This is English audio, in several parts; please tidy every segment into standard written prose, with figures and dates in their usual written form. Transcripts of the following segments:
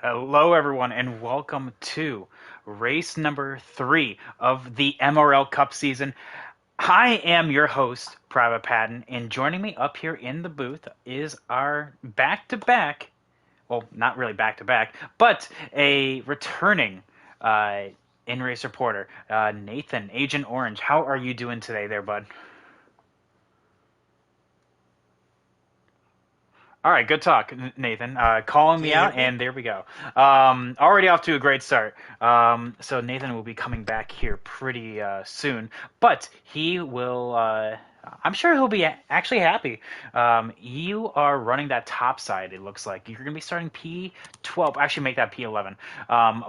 Hello, everyone, and welcome to race number 3 of the MRL Cup season. I am your host, Private Patton, and joining me up here in the booth is our back-to-back, well, not really back-to-back, but a returning uh, in-race reporter, Nathan, Agent Orange. How are you doing today there, bud? All right, good talk, Nathan. Calling Can me you hear out, me? and there we go. Already off to a great start. So Nathan will be coming back here pretty soon, but he will. I'm sure he'll be actually happy. You are running that top side. It looks like you're going to be starting P12. Actually, make that P11.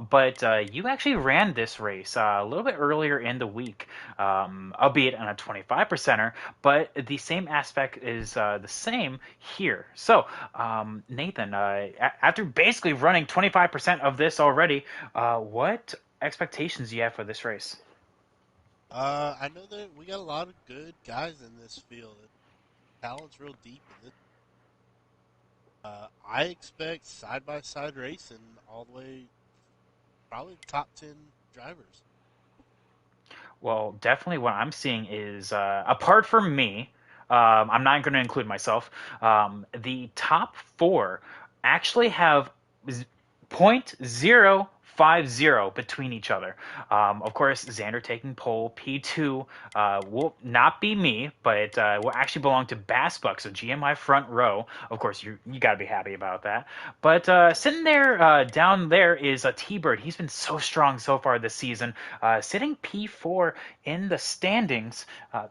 But you actually ran this race a little bit earlier in the week, albeit on a 25 percenter. But the same aspect is the same here. So, Nathan, after basically running 25% of this already, what expectations do you have for this race? I know that we got a lot of good guys in this field. Talent's real deep in this. I expect side by side racing all the way, probably top 10 drivers. Well, definitely what I'm seeing is, apart from me, I'm not going to include myself, the top four actually have 0.050 between each other. Of course, Xander taking pole, P2 will not be me, but will actually belong to Bassbuck, so GMI front row. Of course, you got to be happy about that. But sitting there down there is a T-Bird. He's been so strong so far this season, sitting P4 in the standings.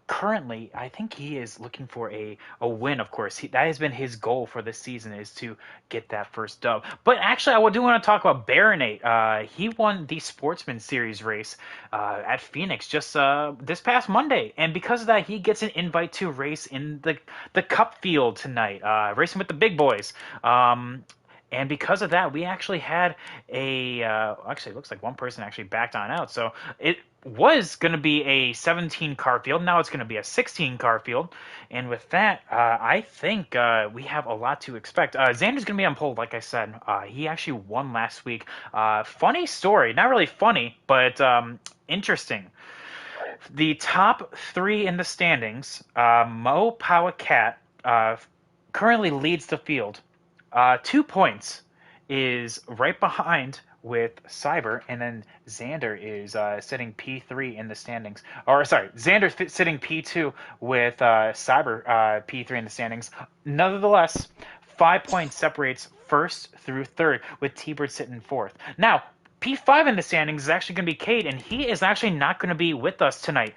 Currently, I think he is looking for a win. Of course, that has been his goal for this season is to get that first dub. But actually, I do want to talk about Baronate. He won the Sportsman Series race at Phoenix just this past Monday, and because of that, he gets an invite to race in the Cup field tonight, racing with the big boys. And because of that, we actually had actually, it looks like one person actually backed on out. So it was going to be a 17 car field. Now it's going to be a 16 car field. And with that, I think we have a lot to expect. Xander's going to be on pole, like I said. He actually won last week. Funny story. Not really funny, but interesting. The top three in the standings, Mo Powacat currently leads the field. 2 points is right behind with Cyber, and then Xander is sitting P3 in the standings. Or sorry, Xander sitting P2 with Cyber P3 in the standings. Nevertheless, 5 points separates first through third, with T-Bird sitting fourth. Now, P5 in the standings is actually going to be Cade, and he is actually not going to be with us tonight.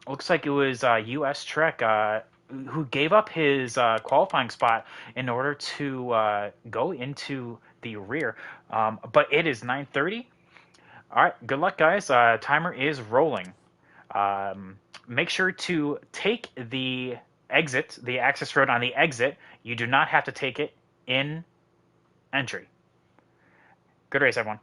Looks like it was US Trek who gave up his qualifying spot in order to go into the rear. But it is 9:30. All right, good luck, guys. Timer is rolling. Make sure to take the exit, the access road on the exit. You do not have to take it in entry. Good race, everyone.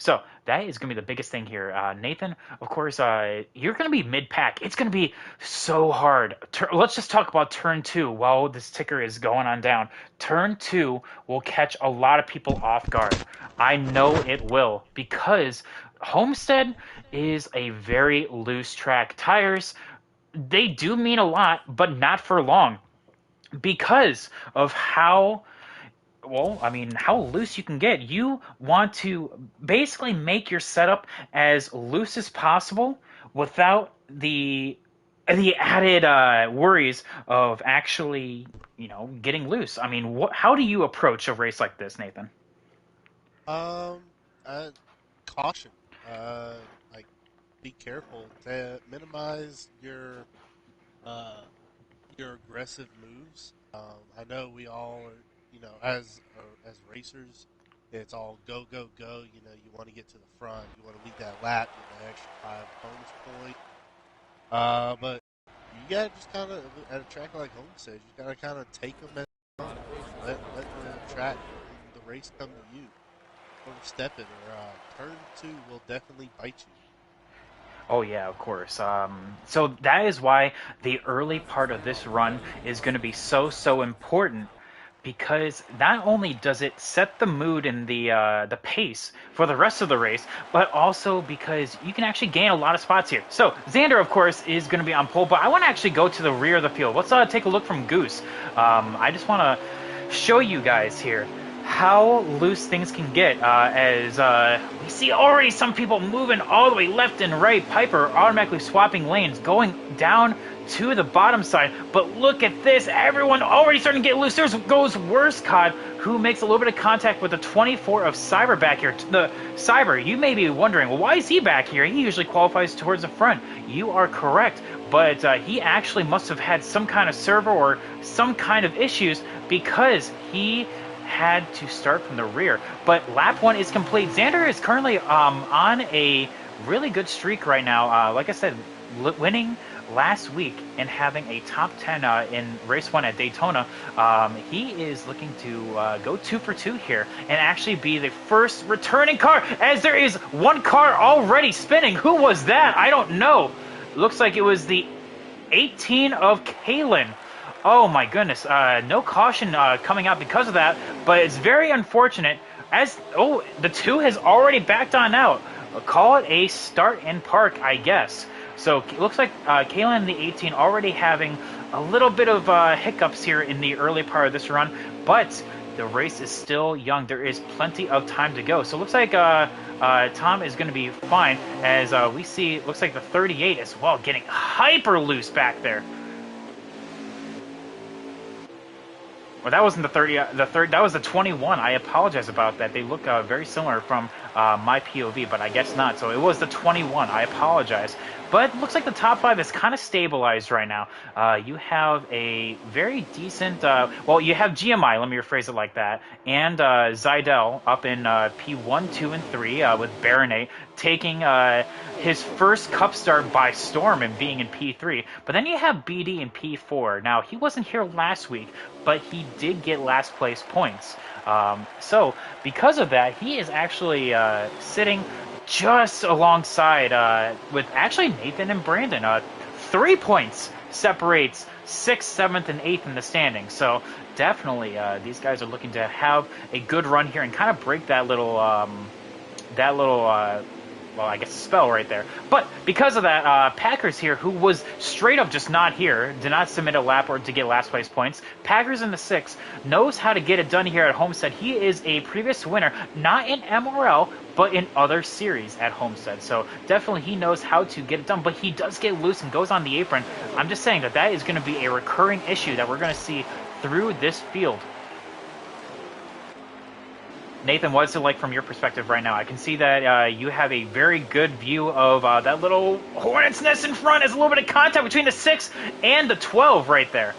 So that is going to be the biggest thing here. Nathan, of course, you're going to be mid-pack. It's going to be so hard. Let's just talk about turn two while this ticker is going on down. Turn two will catch a lot of people off guard. I know it will because Homestead is a very loose track. Tires, they do mean a lot, but not for long because of how I mean, how loose you can get. You want to basically make your setup as loose as possible without the added worries of actually, getting loose. I mean, how do you approach a race like this, Nathan? Um, uh, Caution. Like, be careful to minimize uh, your aggressive moves. I know we all are, as racers, it's all go, go, go. You want to get to the front. You want to lead that lap, get that extra 5 bonus point. But you gotta just kind of at a track like Homestead, you gotta kind of take them as they come. Let the track and the race come to you. Overstep it, or turn two will definitely bite you. Oh yeah, of course. So that is why the early part of this run is going to be so important because not only does it set the mood and the pace for the rest of the race, but also because you can actually gain a lot of spots here. So Xander, of course, is going to be on pole, but I want to actually go to the rear of the field. Let's take a look from Goose. I just want to show you guys here how loose things can get as we see already some people moving all the way left and right. Piper automatically swapping lanes, going down to the bottom side. But look at this. Everyone already starting to get loose. There goes Worst Cod, who makes a little bit of contact with the 24 of Cyber back here. The Cyber, you may be wondering, well, why is he back here? He usually qualifies towards the front. You are correct. But he actually must have had some kind of server or some kind of issues because he had to start from the rear. But lap 1 is complete. Xander is currently on a really good streak right now. Like I said, winning last week and having a top 10 in race 1 at Daytona. He is looking to go 2 for 2 here and actually be the first returning car, as there is one car already spinning. Who was that? I don't know. Looks like it was the 18 of Kalen. Oh my goodness, no caution coming out because of that, but it's very unfortunate as, the 2 has already backed on out. Call it a start and park, I guess. So it looks like Kalen the 18 already having a little bit of hiccups here in the early part of this run, but the race is still young. There is plenty of time to go. So it looks like Tom is going to be fine as we see, it looks like the 38 as well getting hyper loose back there. Well, that wasn't the 30. That was the 21. I apologize about that. They look very similar from my POV, but I guess not. So it was the 21. I apologize. But it looks like the top 5 is kind of stabilized right now. You have a very decent. Well, you have GMI. Let me rephrase it like that. And Zidell up in P1, 2, and 3 with Baronet taking his first Cup start by storm and being in P3. But then you have BD in P4. Now, he wasn't here last week, but he did get last place points. So because of that, he is actually sitting just alongside with actually Nathan and Brandon. 3 points separates 6th, 7th, and 8th in the standings. So definitely these guys are looking to have a good run here and kind of break that little well, I guess a spell right there. But because of that, Packers here, who was straight up just not here, did not submit a lap or to get last place points. Packers in the 6th knows how to get it done here at Homestead. He is a previous winner, not in MRL, but in other series at Homestead. So definitely he knows how to get it done, but he does get loose and goes on the apron. I'm just saying that is going to be a recurring issue that we're going to see through this field. Nathan, what's it like from your perspective right now? I can see that you have a very good view of that little hornet's nest in front. There's a little bit of contact between the 6 and the 12 right there.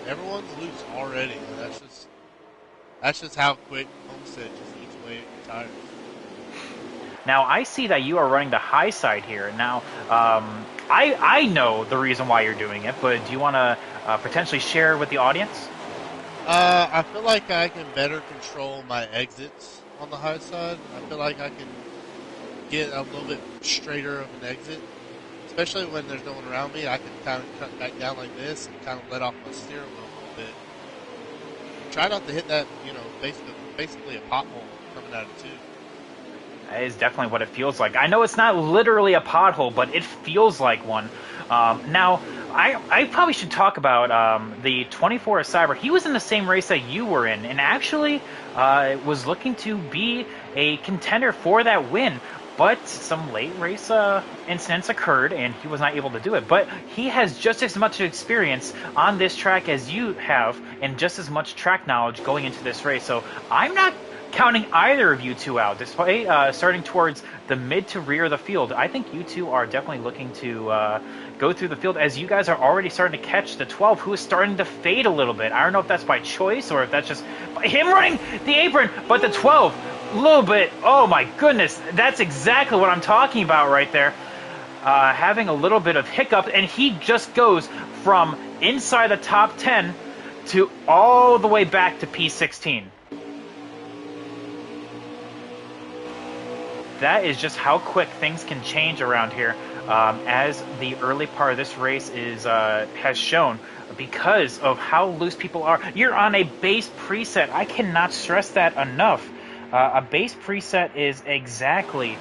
Everyone's loose already. And that's just how quick Homestead just eats away at your tires. Now, I see that you are running the high side here. Now, I know the reason why you're doing it, but do you want to potentially share with the audience? I feel like I can better control my exits on the high side. I feel like I can get a little bit straighter of an exit, especially when there's no one around me. I can kind of cut back down like this and kind of let off my steering wheel a little bit. Try not to hit that, basically a pothole coming out of the tube. That is definitely what it feels like. I know it's not literally a pothole, but it feels like one. Now, I probably should talk about the 24 of Cyber. He was in the same race that you were in, and actually was looking to be a contender for that win. But some late race incidents occurred, and he was not able to do it. But he has just as much experience on this track as you have, and just as much track knowledge going into this race. So I'm not counting either of you two out. Despite starting towards the mid to rear of the field, I think you two are definitely looking to go through the field, as you guys are already starting to catch the 12, who is starting to fade a little bit. I don't know if that's by choice or if that's just by him running the apron, but the 12, a little bit, oh my goodness, that's exactly what I'm talking about right there. Having a little bit of hiccup, and he just goes from inside the top 10 to all the way back to P16. That is just how quick things can change around here, as the early part of this race is has shown. because of how loose people are. You're on a base preset. I cannot stress that enough. A base preset is exactly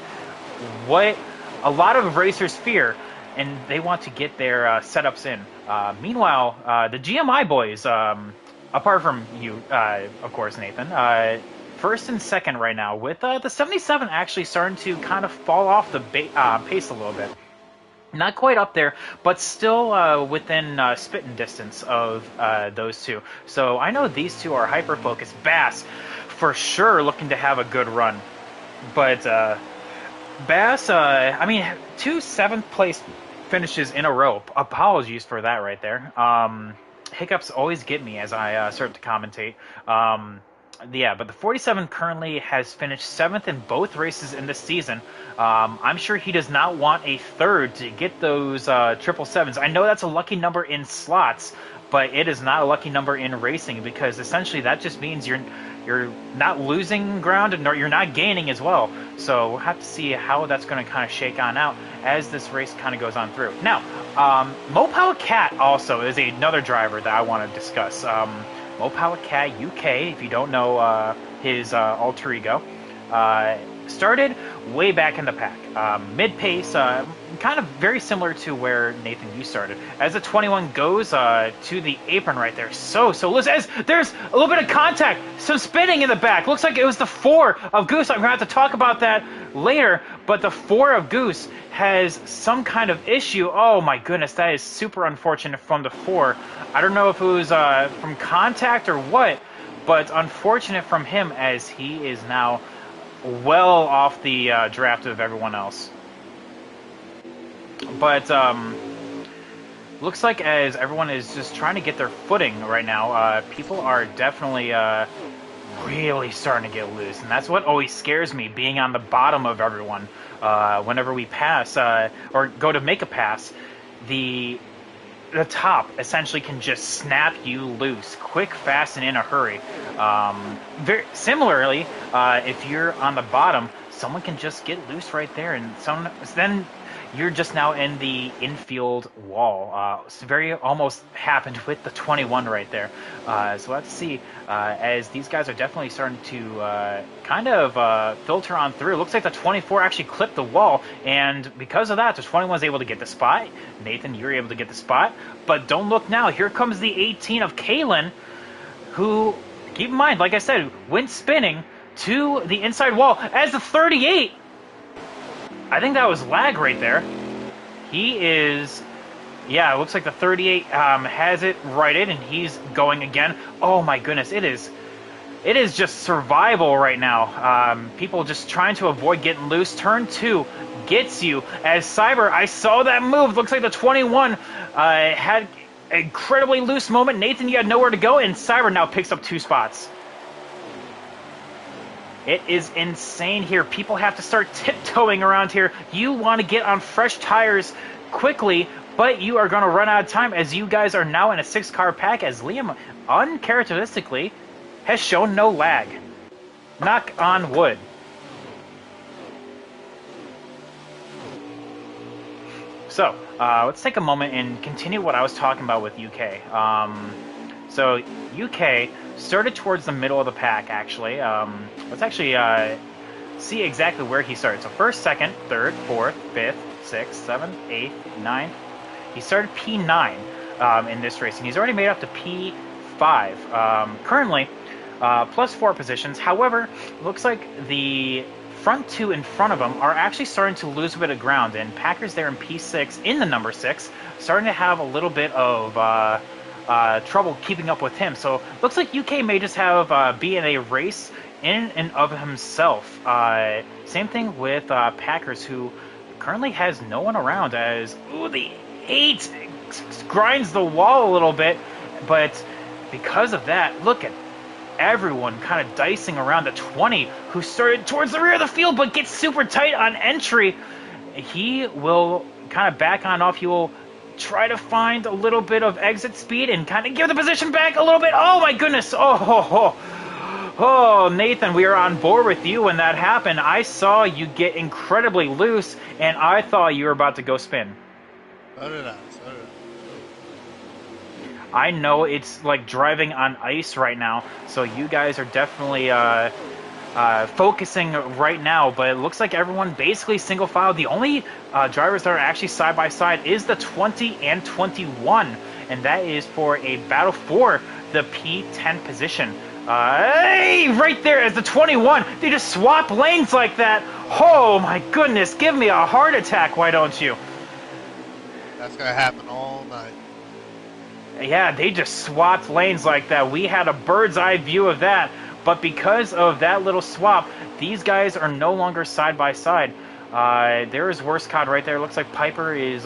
what a lot of racers fear, and they want to get their setups in. Meanwhile, the GMI boys, apart from you, of course, Nathan, first and second right now, with the 77 actually starting to kind of fall off the pace a little bit. Not quite up there, but still within spitting distance of those two. So I know these two are hyper-focused. Bass, for sure, looking to have a good run. But Bass, I mean, 2 7th place finishes in a row. Apologies for that right there. Hiccups always get me as I start to commentate. Yeah, but the 47 currently has finished 7th in both races in this season. I'm sure he does not want a third to get those 777s. I know that's a lucky number in slots, but it is not a lucky number in racing, because essentially that just means you're not losing ground and you're not gaining as well. So we'll have to see how that's going to kind of shake on out as this race kind of goes on through. Now, Mopal Cat also is another driver that I want to discuss. Mopal Cat UK, if you don't know his alter ego, started way back in the pack, mid-pace, kind of very similar to where Nathan, you started. As the 21 goes to the apron right there, so loose, as there's a little bit of contact, some spinning in the back. Looks like it was the 4 of Goose. I'm gonna have to talk about that later, but the 4 of Goose has some kind of issue. Oh my goodness, that is super unfortunate from the 4. I don't know if it was from contact or what, but unfortunate from him, as he is now well off the draft of everyone else. But looks like as everyone is just trying to get their footing right now, people are definitely really starting to get loose, and that's what always scares me, being on the bottom of everyone. Whenever we pass or go to make a pass, the top essentially can just snap you loose quick, fast, and in a hurry. Very similarly, if you're on the bottom, someone can just get loose right there, and then you're just now in the infield wall. It's very almost happened with the 21 right there. So we'll have to see, as these guys are definitely starting to kind of filter on through. It looks like the 24 actually clipped the wall, and because of that, the 21 was able to get the spot. Nathan, you're able to get the spot, but don't look now. Here comes the 18 of Kalen, who, keep in mind, like I said, went spinning to the inside wall, as the 38, I think that was lag right there. He is, yeah, it looks like the 38 has it righted, and he's going again. Oh my goodness, it is just survival right now. People just trying to avoid getting loose. Turn 2 gets you, as Cyber, I saw that move. Looks like the 21 had an incredibly loose moment. Nathan, you had nowhere to go, and Cyber now picks up 2 spots. It is insane here. People have to start tiptoeing around here. You want to get on fresh tires quickly, but you are going to run out of time, as you guys are now in a 6-car pack, as Liam, uncharacteristically, has shown no lag. Knock on wood. So, let's take a moment and continue what I was talking about with UK. So, UK started towards the middle of the pack, actually. Let's actually see exactly where he started. So, 1st, 2nd, 3rd, 4th, 5th, 6th, 7th, 8th, 9th. He started P9 in this race, and he's already made up to P5. Currently, +4 positions. However, looks like the front 2 in front of him are actually starting to lose a bit of ground, and Packers there in P6, in the number 6, starting to have a little bit of trouble keeping up with him. So looks like UK may just have be in a race in and of himself. Same thing with Packers, who currently has no one around, as the 8 grinds the wall a little bit, but because of that, look at everyone kind of dicing around. The 20, who started towards the rear of the field but gets super tight on entry, he will kind of back on off. He will try to find a little bit of exit speed and kind of give the position back a little bit. Oh my goodness. Oh, Nathan, we are on board with you when that happened. I saw you get incredibly loose, and I thought you were about to go spin. So did I. I know it's like driving on ice right now, so you guys are definitely focusing right now, but it looks like everyone basically single file. The only drivers that are actually side by side is the 20 and 21, and that is for a battle for the P10 position. Hey, right there as the 21, they just swap lanes like that. Oh my goodness, give me a heart attack, why don't you? That's gonna happen all night. Yeah, they just swapped lanes like that. We had a bird's eye view of that, but because of that little swap, these guys are no longer side by side. There is Worst Cod right there. Looks like Piper is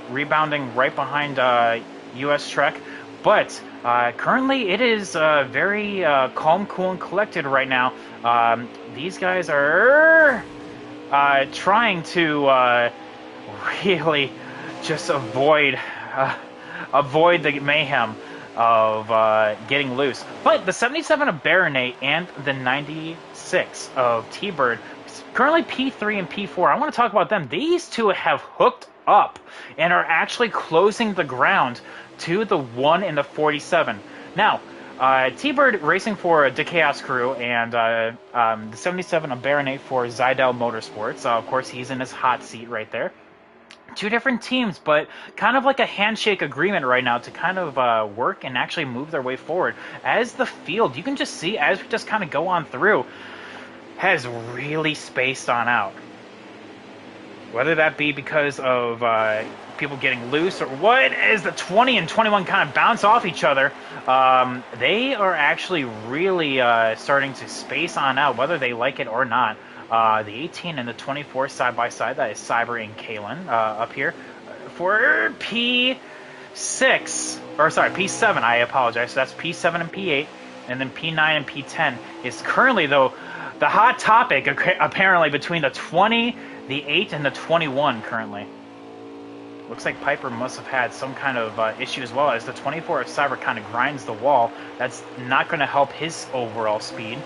rebounding right behind US Trek, but currently it is very calm, cool, and collected right now. These guys are trying to really just avoid the mayhem of getting loose. But the 77 of Baronet and the 96 of T-Bird, currently P3 and P4, I want to talk about them. These two have hooked up and are actually closing the ground to the 1 and the 47. Now, T-Bird racing for the Chaos Crew and the 77 of Baronet for Zydel Motorsports. Of course, he's in his hot seat right there. Two different teams, but kind of like a handshake agreement right now to kind of work and actually move their way forward. As the field, you can just see, as we just kind of go on through, has really spaced on out. Whether that be because of people getting loose or what, as the 20 and 21 kind of bounce off each other, they are actually really starting to space on out, whether they like it or not. The 18 and the 24 side by side, that is Cyber and Kalen up here for P6, or sorry, P7, I apologize. So that's P7 and P8, and then P9 and P10 is currently, though, the hot topic apparently between the 20, the 8, and the 21 currently. Looks like Piper must have had some kind of issue as well, as the 24 of Cyber kind of grinds the wall. That's not going to help his overall speed.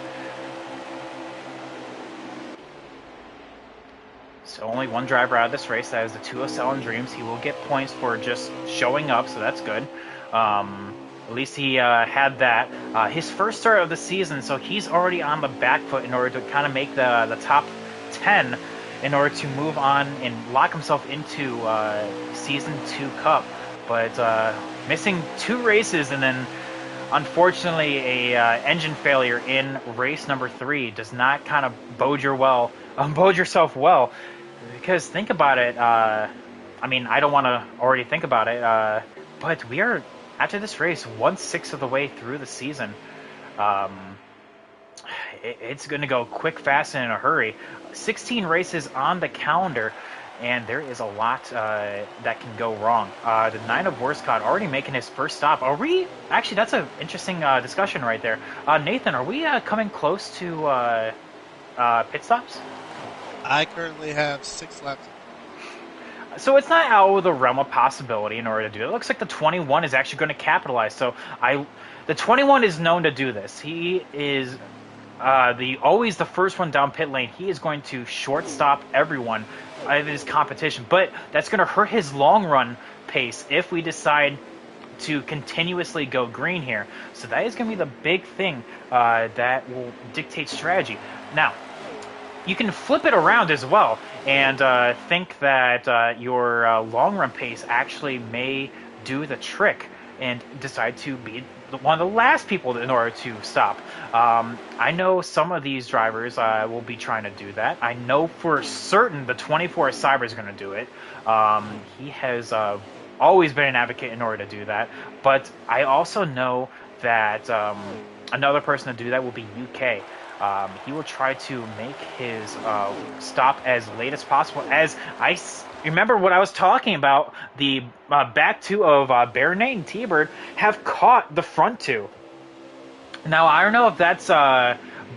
So only one driver out of this race, that is the 207 Dreams. He will get points for just showing up, so that's good. At least he had that. His first start of the season, so he's already on the back foot in order to kind of make the top 10 in order to move on and lock himself into Season 2 Cup. But missing 2 races and then unfortunately a engine failure in race number 3 does not kind of bode yourself well. Because think about it, I mean, I don't want to already think about it, but we are, after this race, 1/6 of the way through the season. It's going to go quick, fast, and in a hurry. 16 races on the calendar, and there is a lot that can go wrong. The 9 of Worst Cod already making his first stop. Are we, actually, that's an interesting discussion right there. Nathan, are we coming close to pit stops? I currently have 6 laps. So it's not out of the realm of possibility in order to do it. It looks like the 21 is actually going to capitalize. So the 21 is known to do this. He is always the first one down pit lane. He is going to shortstop everyone in his competition, but that's going to hurt his long run pace if we decide to continuously go green here. So that is going to be the big thing that will dictate strategy. Now, you can flip it around as well and think that your long run pace actually may do the trick and decide to be one of the last people in order to stop. I know some of these drivers will be trying to do that. I know for certain the 24 Cyber is going to do it. He has always been an advocate in order to do that. But I also know that another person to do that will be UK. He will try to make his stop as late as possible. As I remember what I was talking about, the back 2 of Baronet and T-Bird have caught the front 2. Now, I don't know if that's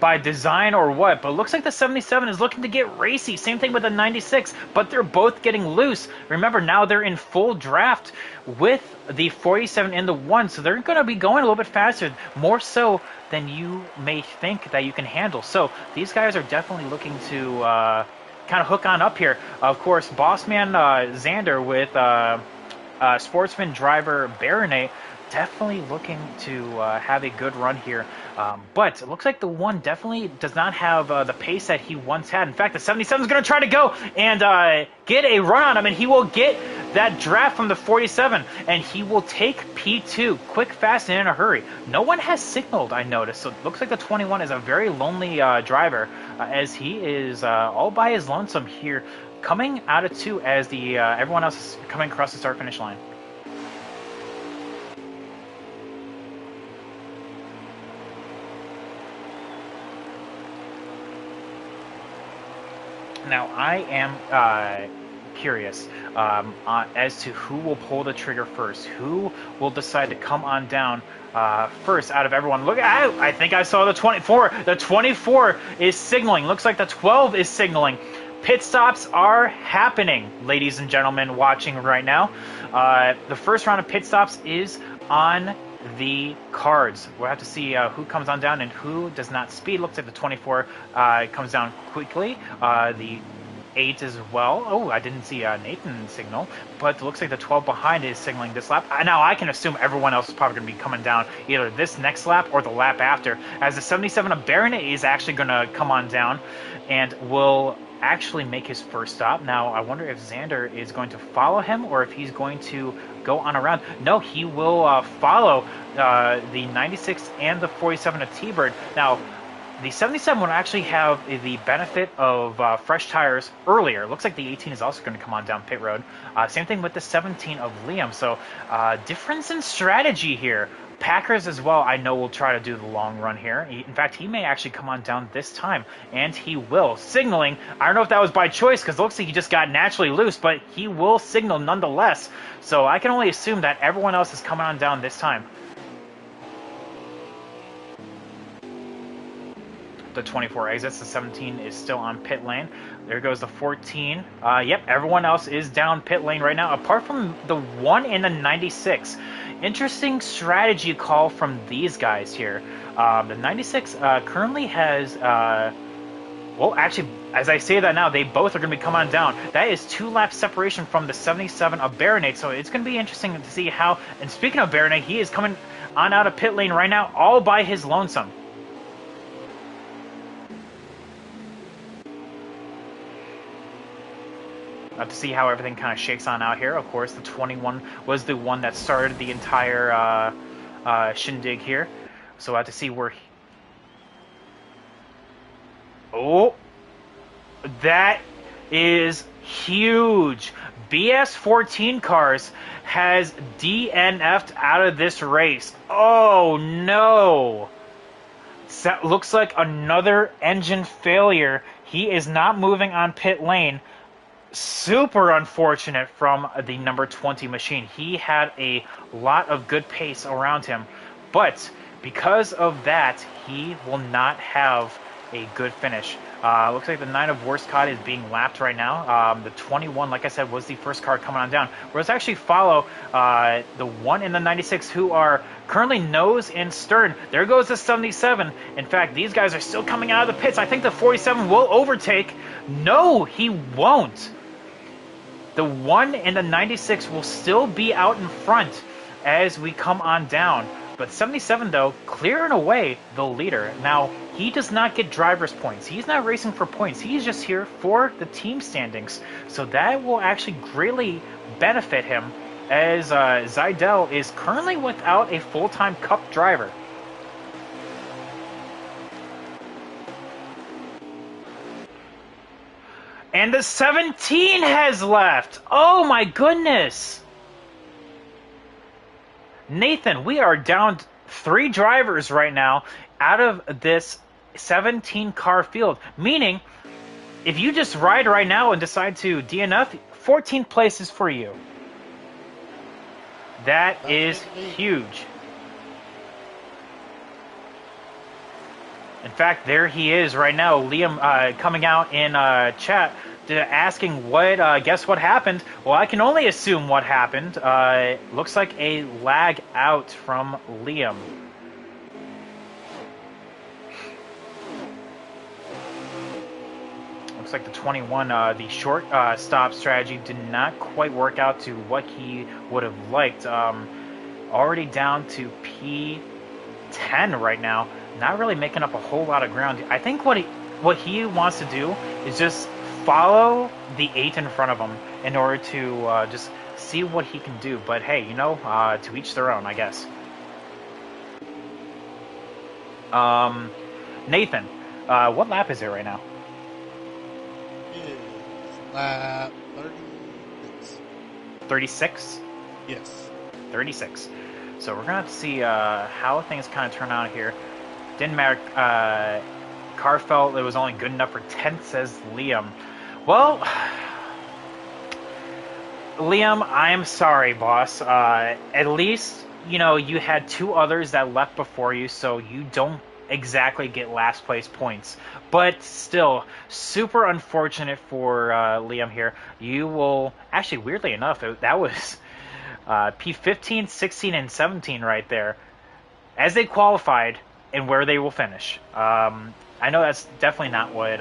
by design or what, but it looks like the 77 is looking to get racy. Same thing with the 96, but they're both getting loose. Remember, now they're in full draft with the 47 and the 1, so they're going to be going a little bit faster, more so than you may think that you can handle. So these guys are definitely looking to kind of hook on up here. Of course, Bossman Xander with sportsman driver Baronet definitely looking to have a good run here. But it looks like the 1 definitely does not have the pace that he once had. In fact, the 77 is going to try to go and get a run on him, and he will get that draft from the 47, and he will take P2 quick, fast, and in a hurry. No one has signaled, I noticed, so it looks like the 21 is a very lonely driver, as he is all by his lonesome here, coming out of 2 as the everyone else is coming across the start-finish line. Now, I am curious as to who will pull the trigger first. Who will decide to come on down first out of everyone? Look, I think I saw the 24. The 24 is signaling. Looks like the 12 is signaling. Pit stops are happening, ladies and gentlemen watching right now. The first round of pit stops is on the cards. We'll have to see who comes on down and who does not speed. Looks like the 24 comes down quickly. The 8 as well. Oh, I didn't see Nathan signal, but it looks like the 12 behind is signaling this lap. Now I can assume everyone else is probably going to be coming down either this next lap or the lap after, as the 77 of Baronet is actually going to come on down and will actually make his first stop. Now, I wonder if Xander is going to follow him or if he's going to go on around. No, he will follow the 96 and the 47 of T-Bird. Now, the 77 would actually have the benefit of fresh tires earlier. Looks like the 18 is also going to come on down pit road. Same thing with the 17 of Liam. So, difference in strategy here. Packers as well, I know, will try to do the long run here. In fact, he may actually come on down this time, and he will. Signaling, I don't know if that was by choice, because it looks like he just got naturally loose, but he will signal nonetheless. So I can only assume that everyone else is coming on down this time. The 24 exits, the 17 is still on pit lane. There goes the 14. Yep, everyone else is down pit lane right now, apart from the 1 in the 96. Interesting strategy call from these guys here. The 96 currently has, well, actually, as I say that now, they both are going to be coming on down. That is 2 lap separation from the 77 of Baronet, so it's going to be interesting to see how, and speaking of Baronet, he is coming on out of pit lane right now, all by his lonesome. To see how everything kind of shakes on out here. Of course, the 21 was the one that started the entire shindig here. So we'll have to see where he... Oh! That is huge! BS14 Cars has DNF'd out of this race. Oh, no! That looks like another engine failure. He is not moving on pit lane. Super unfortunate from the number 20 machine. He had a lot of good pace around him, but because of that, he will not have a good finish. Looks like the 9 of Worstcott is being lapped right now. The 21, like I said, was the first car coming on down. Whereas actually follow the 1 and the 96, who are currently nose and stern. There goes the 77. In fact, these guys are still coming out of the pits. I think the 47 will overtake. No, he won't. The 1 and the 96 will still be out in front as we come on down. But 77, though, clearing away the leader. Now, he does not get driver's points. He's not racing for points. He's just here for the team standings. So that will actually greatly benefit him, as Zidell is currently without a full-time Cup driver. And the 17 has left. Oh my goodness. Nathan, we are down 3 drivers right now out of this 17 car field. Meaning, if you just ride right now and decide to DNF, 14th place is for you. That is huge. In fact, there he is right now, Liam, coming out in chat, asking what, guess what happened? Well, I can only assume what happened. Looks like a lag out from Liam. Looks like the 21, the short stop strategy did not quite work out to what he would have liked. already down to P10 right now. Not really making up a whole lot of ground. I think what he wants to do is just follow the 8 in front of him in order to just see what he can do. But hey, to each their own, I guess. Nathan, what lap is it right now? Is lap 36. 36? Yes. 36. So we're going to have to see how things kind of turn out here. Didn't matter. Carr felt it was only good enough for 10th, says Liam. Well, Liam, I'm sorry, boss. At least, you had 2 others that left before you, so you don't exactly get last place points. But still, super unfortunate for Liam here. You will, actually, weirdly enough, that was P15, 16, and 17 right there, as they qualified and where they will finish. I know that's definitely not what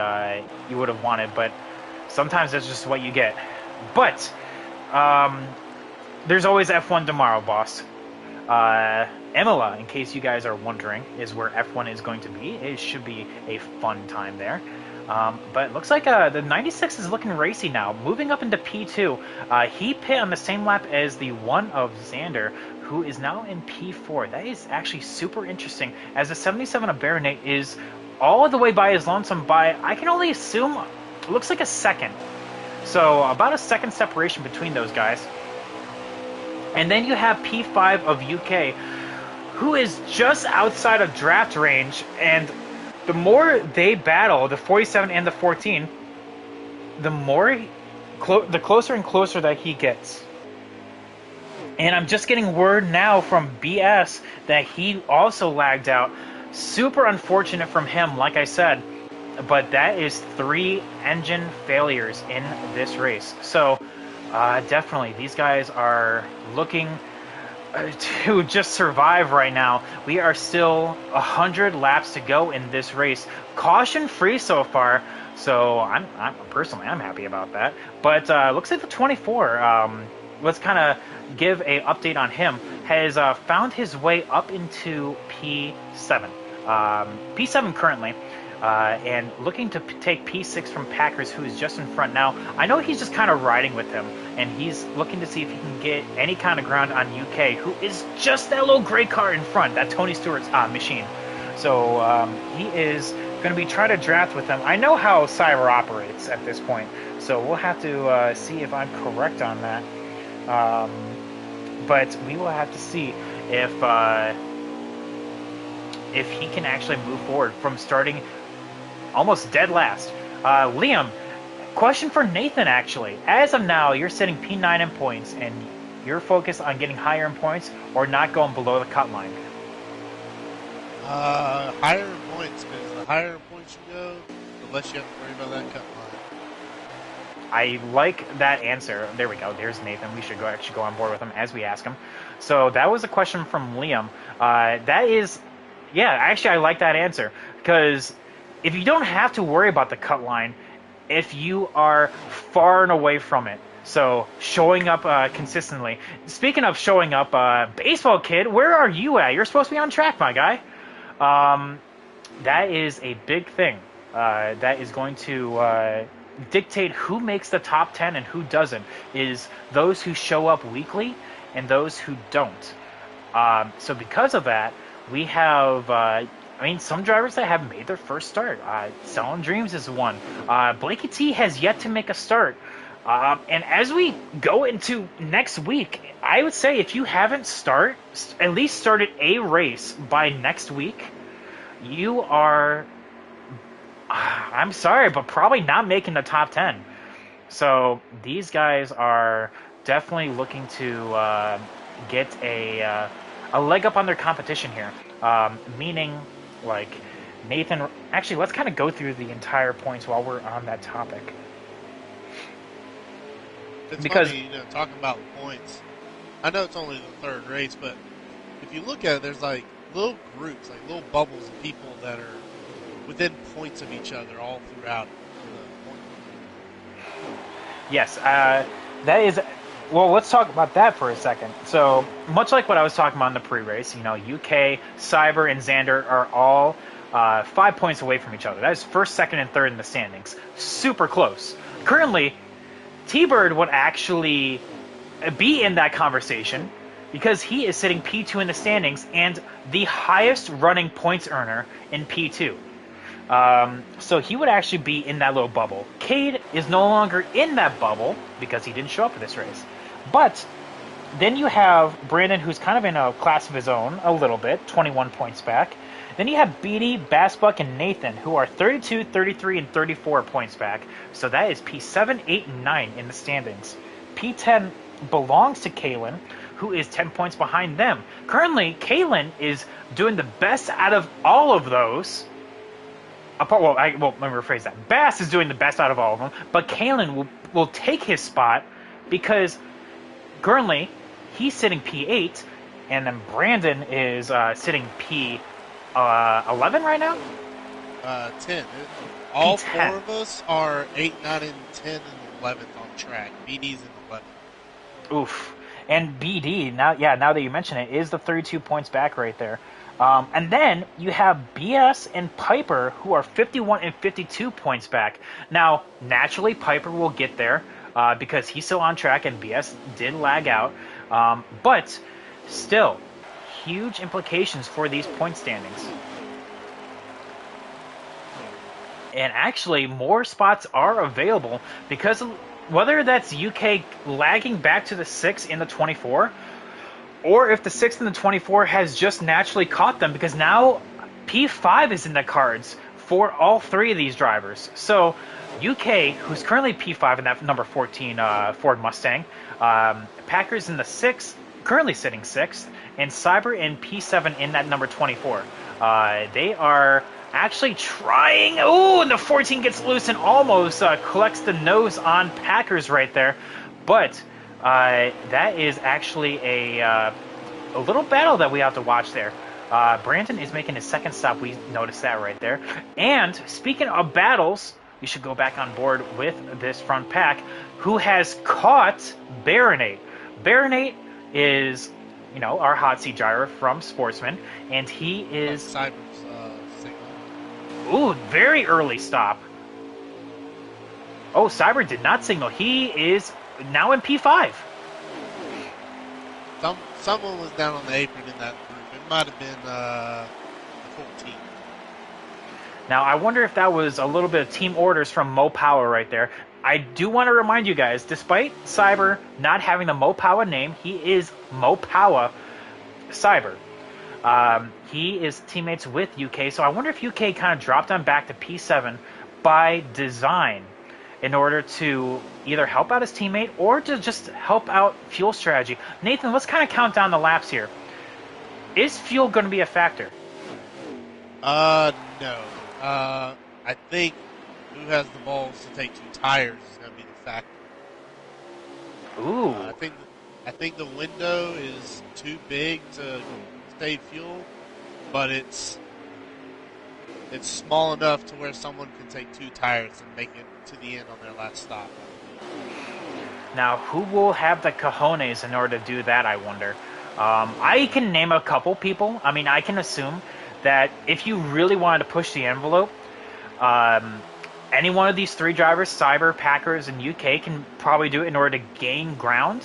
you would have wanted, but sometimes that's just what you get. But there's always F1 tomorrow, boss. Imola, in case you guys are wondering, is where F1 is going to be. It should be a fun time there. But it looks like the 96 is looking racy now. Moving up into P2. He pit on the same lap as the 1 of Xander, who is now in P4. That is actually super interesting, as the 77 of Baronet is all the way by his lonesome by, I can only assume, it looks like a second. So about a second separation between those guys. And then you have P5 of UK, who is just outside of draft range, and the more they battle, the 47 and the 14, the closer and closer that he gets. And I'm just getting word now from BS that he also lagged out. Super unfortunate from him, like I said, but that is 3 engine failures in this race. So definitely, these guys are looking to just survive right now. We are still 100 laps to go in this race, caution free so far. So I'm personally happy about that. But looks like the 24. Let's kind of give a update on him. Has found his way up into P7. P7 currently. And looking to take P6 from Packers, who is just in front now. I know he's just kind of riding with him, and he's looking to see if he can get any kind of ground on UK, who is just that little gray car in front, that Tony Stewart's machine. So he is going to be trying to draft with them. I know how Cyber operates at this point, so we'll have to see if I'm correct on that. But we will have to see if he can actually move forward from starting almost dead last. Liam, question for Nathan, actually. As of now, you're sitting P9 in points, and you're focused on getting higher in points or not going below the cut line. Higher in points, because the higher in points you go, the less you have to worry about that cut line. I like that answer. There we go. There's Nathan. We should actually go on board with him as we ask him. So that was a question from Liam. That is, yeah, actually I like that answer, because if you don't have to worry about the cut line, if you are far and away from it, so showing up consistently. Speaking of showing up, baseball kid, where are you at? You're supposed to be on track, my guy. That is a big thing. That is going to dictate who makes the top 10 and who doesn't, is those who show up weekly and those who don't. So because of that, we have some drivers that have made their first start. Selling Dreams is one. Blakey T has yet to make a start. And as we go into next week, I would say if you haven't at least started a race by next week, you are, I'm sorry, but probably not making the top 10. So these guys are definitely looking to get a leg up on their competition here. Meaning, like, Nathan, actually, let's kind of go through the entire points while we're on that topic. It's because funny, talking about points. I know it's only the third race, but if you look at it, there's like little groups, like little bubbles of people that are within points of each other all throughout the point. Yes, that is Well, let's talk about that for a second. So, much like what I was talking about in the pre-race, UK, Cyber, and Xander are all 5 points away from each other. That is first, second, and third in the standings. Super close. Currently, T-Bird would actually be in that conversation because he is sitting P2 in the standings and the highest running points earner in P2. So he would actually be in that little bubble. Cade is no longer in that bubble because he didn't show up for this race. But then you have Brandon, who's kind of in a class of his own a little bit, 21 points back. Then you have Beatty, Bassbuck, and Nathan, who are 32, 33, and 34 points back. So that is P7, 8, and 9 in the standings. P10 belongs to Kalen, who is 10 points behind them. Currently, Kalen is doing the best out of all of those. Well, let me rephrase that. Bass is doing the best out of all of them, but Kalen will take his spot because currently he's sitting P8, and then Brandon is sitting P11 right now? 10. All P10. four of us are 8, 9, and 10 and 11th on track. BD's in 11th. Oof. And BD, now that you mention it, is the 32 points back right there. And then you have BS and Piper, who are 51 and 52 points back. Now, naturally, Piper will get there because he's still on track and BS did lag out. But still, huge implications for these point standings. And actually, more spots are available because whether that's UK lagging back to the 6 in the 24, or if the 6 in the 24 has just naturally caught them, because now P5 is in the cards for all three of these drivers. So UK, who's currently P5 in that number 14 Ford Mustang, Packers in the 6, currently sitting 6th, and Cyber in P7 in that number 24. They are actually trying. Oh, and the 14 gets loose and almost collects the nose on Packers right there. But that is actually a little battle that we have to watch there. Brandon is making his second stop. We noticed that right there. And speaking of battles, you should go back on board with this front pack, who has caught Baronate. Baronate is, our hot seat driver from Sportsman, and he is Cyber's signal. Ooh, very early stop. Oh, Cyber did not signal. He is now in P5. Someone was down on the apron in that group. It might have been the 14. Now, I wonder if that was a little bit of team orders from Mo Power right there. I do want to remind you guys, despite Cyber not having the Mo Power name, he is Mo Power Cyber. He is teammates with UK, so I wonder if UK kind of dropped him back to P7 by design in order to either help out his teammate or to just help out fuel strategy. Nathan, let's kind of count down the laps here. Is fuel going to be a factor? No. I think who has the balls to take 2 tires is going to be the factor. Ooh. I think the window is too big to save fuel, but it's small enough to where someone can take 2 tires and make it to the end on their last stop. Now, who will have the cojones in order to do that, I wonder? I can name a couple people. I mean, I can assume that if you really wanted to push the envelope, any one of these 3 drivers, Cyber, Packers, and UK, can probably do it in order to gain ground.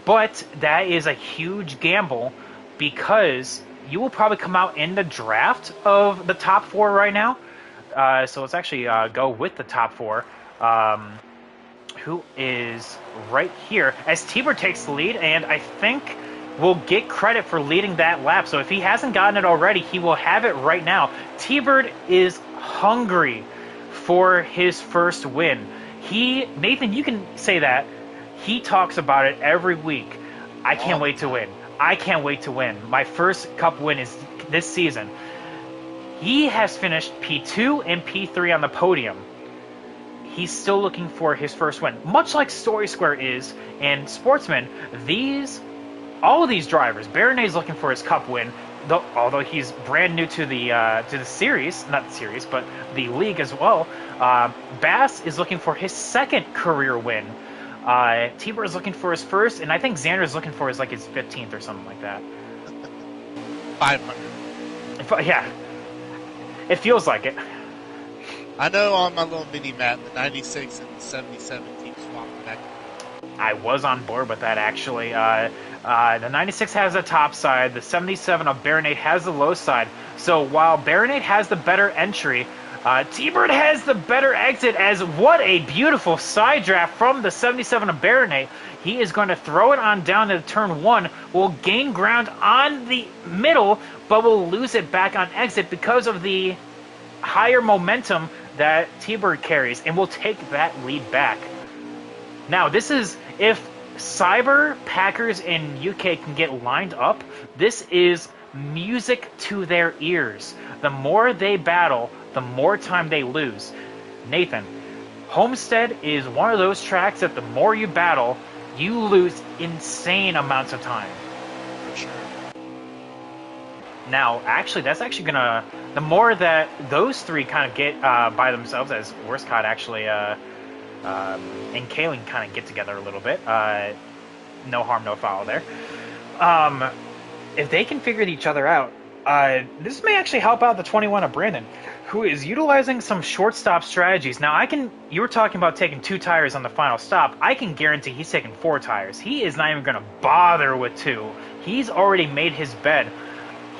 But that is a huge gamble because you will probably come out in the draft of the top 4 right now. So let's actually go with the top 4. Who is right here as T-Bird takes the lead, and I think will get credit for leading that lap. So if he hasn't gotten it already, he will have it right now. T-Bird is hungry for his first win. Nathan, you can say that. He talks about it every week. I can't wait to win. I can't wait to win. My first Cup win is this season. He has finished P2 and P3 on the podium. He's still looking for his first win. Much like Story Square is in Sportsman, all of these drivers, Baronet's looking for his Cup win, although he's brand new to the series, not the series, but the league as well. Bass is looking for his second career win. T-Bird is looking for his first, and I think Xander is looking for his 15th or something like that. 500. Yeah, it feels like it. I know on my little mini map, the 96 and the 77 keep swapping back. I was on board with that actually. The 96 has the top side, the 77 of Baronade has the low side. So while Baronade has the better entry, T-Bird has the better exit. As what a beautiful side draft from the 77 of Baronade. He is going to throw it on down to turn 1, will gain ground on the middle, but will lose it back on exit because of the higher momentum that T-Bird carries, and will take that lead back. Now, this is, if Cyber, Packers, and UK can get lined up, this is music to their ears. The more they battle, the more time they lose. Nathan, Homestead is one of those tracks that the more you battle, you lose insane amounts of time. For sure. Now, actually, that's actually gonna, the more that those three kind of get by themselves, as Worscott actually and Kaling kind of get together a little bit. No harm, no foul there. If they can figure each other out, this may actually help out the 21 of Brandon, who is utilizing some shortstop strategies. Now, you were talking about taking 2 tires on the final stop. I can guarantee he's taking 4 tires. He is not even going to bother with 2. He's already made his bed.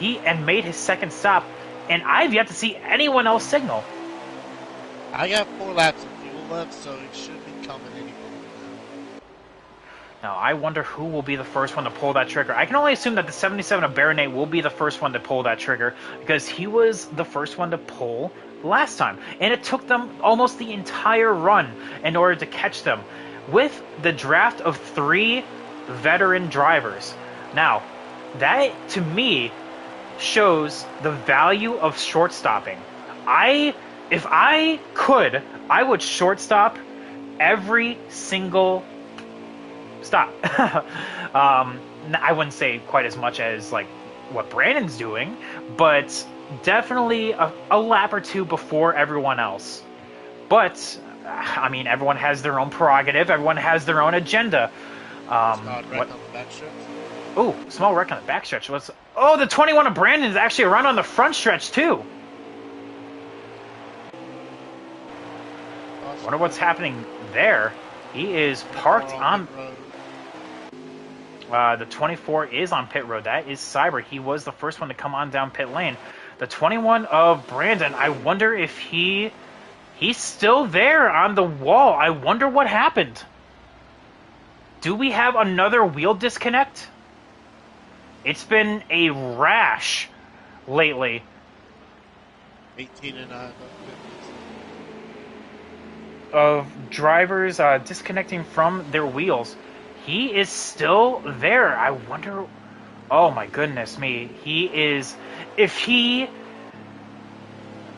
And made his second stop, and I've yet to see anyone else signal. I got 4 laps of fuel left, so it should be coming any moment now. Now, I wonder who will be the first one to pull that trigger. I can only assume that the 77 of Baronade will be the first one to pull that trigger, because he was the first one to pull last time, and it took them almost the entire run in order to catch them, with the draft of 3 veteran drivers. Now, that, to me, shows the value of short stopping. If I could, I would shortstop every single stop. I wouldn't say quite as much as what Brandon's doing, but definitely a lap or 2 before everyone else. But I mean, everyone has their own prerogative. Everyone has their own agenda. Oh, small wreck on the backstretch. Oh, the 21 of Brandon is actually around on the front stretch, too. Wonder what's happening there. He is parked on... the 24 is on pit road. That is Cyber. He was the first one to come on down pit lane. The 21 of Brandon, I wonder if he's still there on the wall. I wonder what happened. Do we have another wheel disconnect? It's been a rash lately. 18 and 9 of drivers disconnecting from their wheels. He is still there. I wonder... Oh my goodness me. He is... If he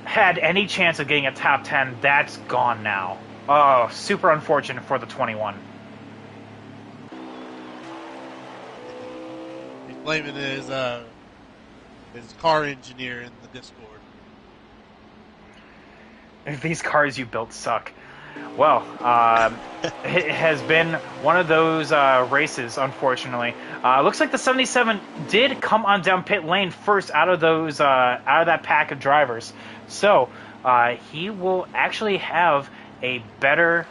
had any chance of getting a top 10, that's gone now. Oh, super unfortunate for the 21. He's blaming his car engineer in the Discord. If these cars you built suck. Well, it has been one of those races, unfortunately. Looks like the 77 did come on down pit lane first out of that pack of drivers. So he will actually have a better,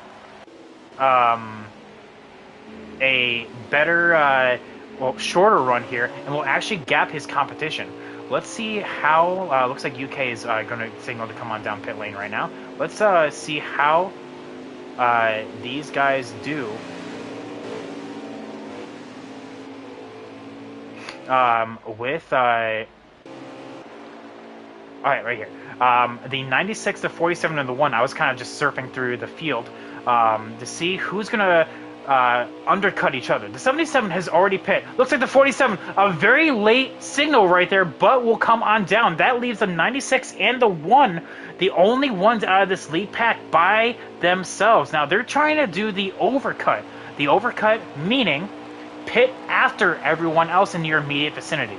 shorter run here, and will actually gap his competition. Let's see how. Looks like UK is going to signal to come on down pit lane right now. Let's see how these guys do. With all right, right here. The 96, the 47, and the 1. I was kind of just surfing through the field to see who's gonna undercut each other. The 77 has already pit. Looks like the 47, a very late signal right there, but will come on down. That leaves the 96 and the 1, the only ones out of this lead pack by themselves. Now, they're trying to do the overcut. The overcut meaning pit after everyone else in your immediate vicinity.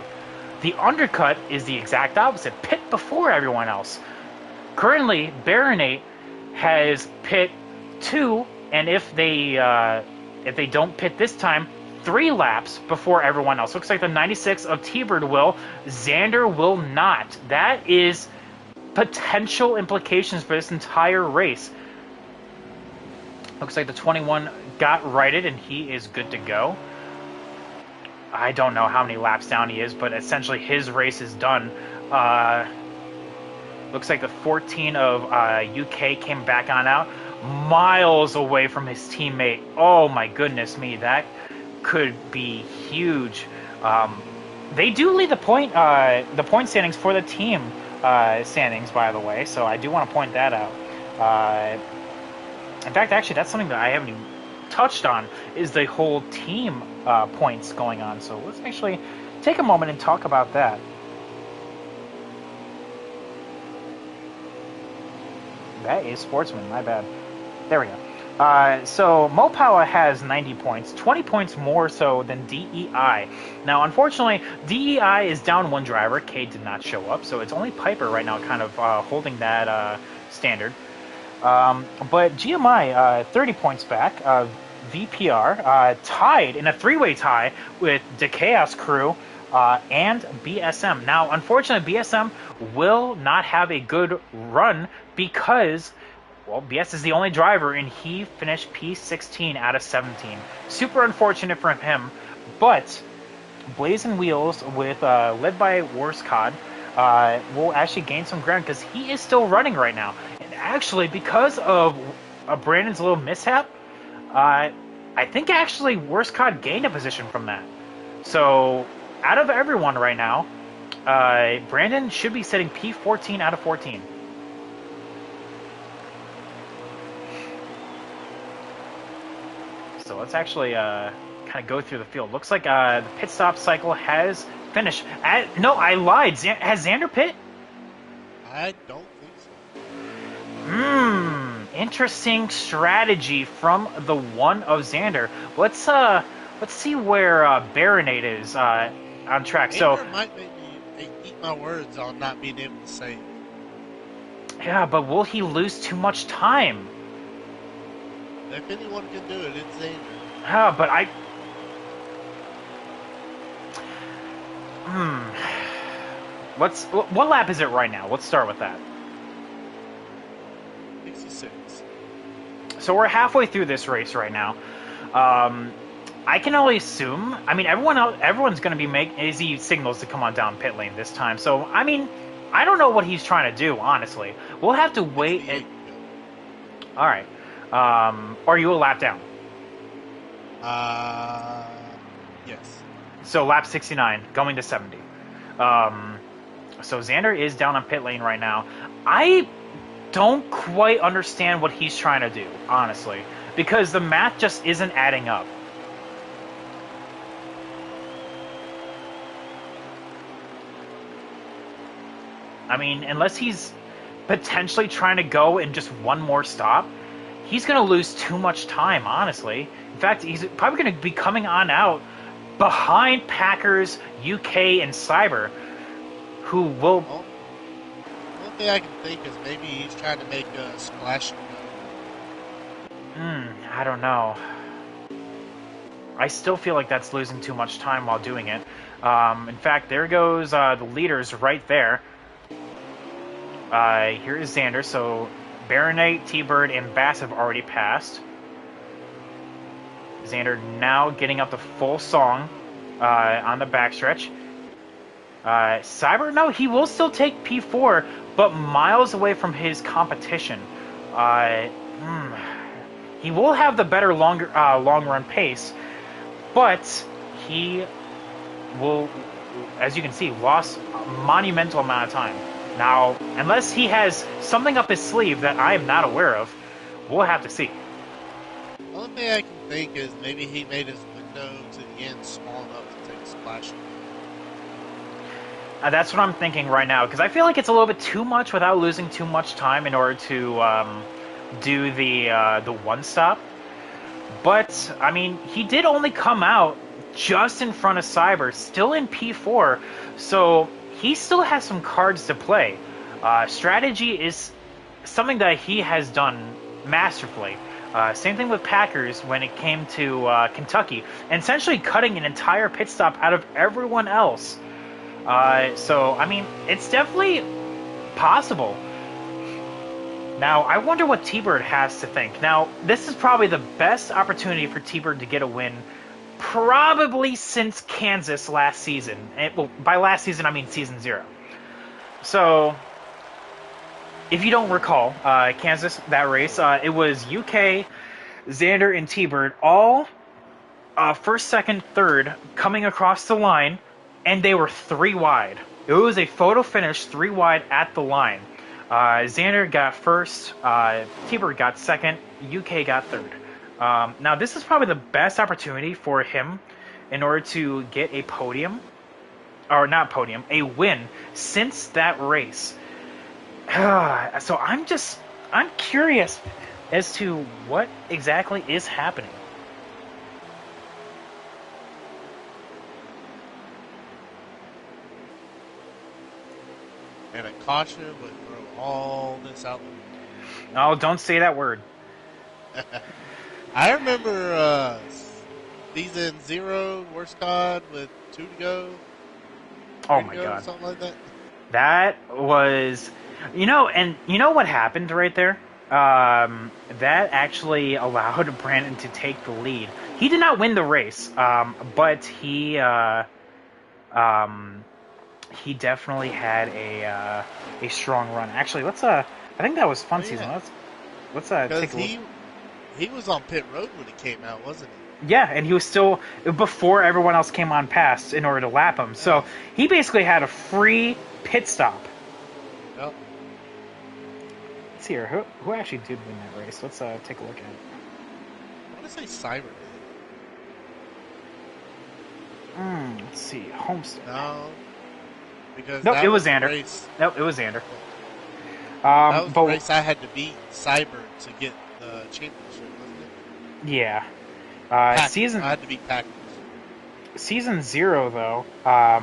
The undercut is the exact opposite. Pit before everyone else. Currently, Baronate has pit 2, and if they if they don't pit this time, 3 laps before everyone else. Looks like the 96 of T-Bird will. Xander will not. That is potential implications for this entire race. Looks like the 21 got righted and he is good to go. I don't know how many laps down he is, but essentially his race is done. Looks like the 14 of UK came back on out, miles away from his teammate. Oh my goodness me, that could be huge. They do lead the point standings for the team standings, by the way, so I do want to point that out. In fact, actually, that's something that I haven't even touched on, is the whole team points going on. So let's actually take a moment and talk about that. That is Sportsman, my bad. There we go. So Mopawa has 90 points, 20 points more so than DEI. Now, unfortunately, DEI is down 1 driver. Cade did not show up, so it's only Piper right now kind of holding that standard. But GMI, 30 points back. VPR, tied in a 3-way tie with the Chaos Crew and BSM. Now, unfortunately, BSM will not have a good run because, well, BS is the only driver, and he finished P16 out of 17. Super unfortunate for him, but Blazing Wheels with led by Warscod will actually gain some ground because he is still running right now. And actually, because of Brandon's little mishap, I think actually Warscod gained a position from that. So out of everyone right now, Brandon should be sitting P14 out of 14. So let's actually kind of go through the field. Looks like the pit stop cycle has finished. No, I lied. Has Xander pit? I don't think so. Interesting strategy from the one of Xander. Let's see where Baronade is on track. Xander So might make me eat my words on not being able to say it. Yeah, but will he lose too much time? If anyone can do it, it's Xander. Yeah, but what lap is it right now? Let's start with that. 66. So we're halfway through this race right now. I can only assume. I mean, everyone's going to be making easy signals to come on down pit lane this time. So I mean, I don't know what he's trying to do. Honestly, we'll have to wait. All right. Are you a lap down? Yes. So lap 69, going to 70. So Xander is down on pit lane right now. I don't quite understand what he's trying to do, honestly, because the math just isn't adding up. I mean, unless he's potentially trying to go in just one more stop, he's going to lose too much time, honestly. In fact, he's probably going to be coming on out behind Packers, UK, and Cyber, who will... Well, one thing I can think is maybe he's trying to make a splash. I don't know. I still feel like that's losing too much time while doing it. In fact, there goes the leaders right there. Here is Xander, so Baronate, T-Bird, and Bass have already passed. Xander now getting up to full song on the backstretch. Cyber, no, he will still take P4, but miles away from his competition. He will have the better long run pace, but he will, as you can see, lost a monumental amount of time. Now, unless he has something up his sleeve that I am not aware of, we'll have to see. The only thing I can think is maybe he made his window to the end small enough to take a splash. That's what I'm thinking right now, because I feel like it's a little bit too much without losing too much time in order to do the one stop. But I mean, he did only come out just in front of Cyber, still in P4, so he still has some cards to play. Strategy is something that he has done masterfully. Same thing with Packers when it came to Kentucky, and essentially cutting an entire pit stop out of everyone else. So, I mean, it's definitely possible. Now, I wonder what T-Bird has to think. Now, this is probably the best opportunity for T-Bird to get a win, probably since Kansas last season. Well, by last season, I mean season 0. So, if you don't recall, Kansas, that race, it was UK, Xander, and T-Bird all first, second, third coming across the line, and they were 3 wide. It was a photo finish 3 wide at the line. Xander got first, T-Bird got second, UK got third. Now, this is probably the best opportunity for him in order to get a podium, or not podium, a win since that race. So I'm curious as to what exactly is happening. And a caution would throw all this out. Oh, don't say that word. I remember season 0, worst cod with 2 to go. Oh my god. Something like that. That was, and you know what happened right there? That actually allowed Brandon to take the lead. He did not win the race, but he definitely had a strong run. Actually, I think that was fun season. Let's take a look. He was on pit road when he came out, wasn't he? Yeah, and he was still before everyone else came on past in order to lap him. So he basically had a free pit stop. Yep. Let's see here. Who actually did win that race? Let's take a look at it. I want to say Cyber. Let's see. Homestead. No. Because nope, that it was Xander. Race, nope, it was Xander. That was the race I had to beat Cyber to get the championship, wasn't it? Yeah. I had to beat Packers. Season 0, though. I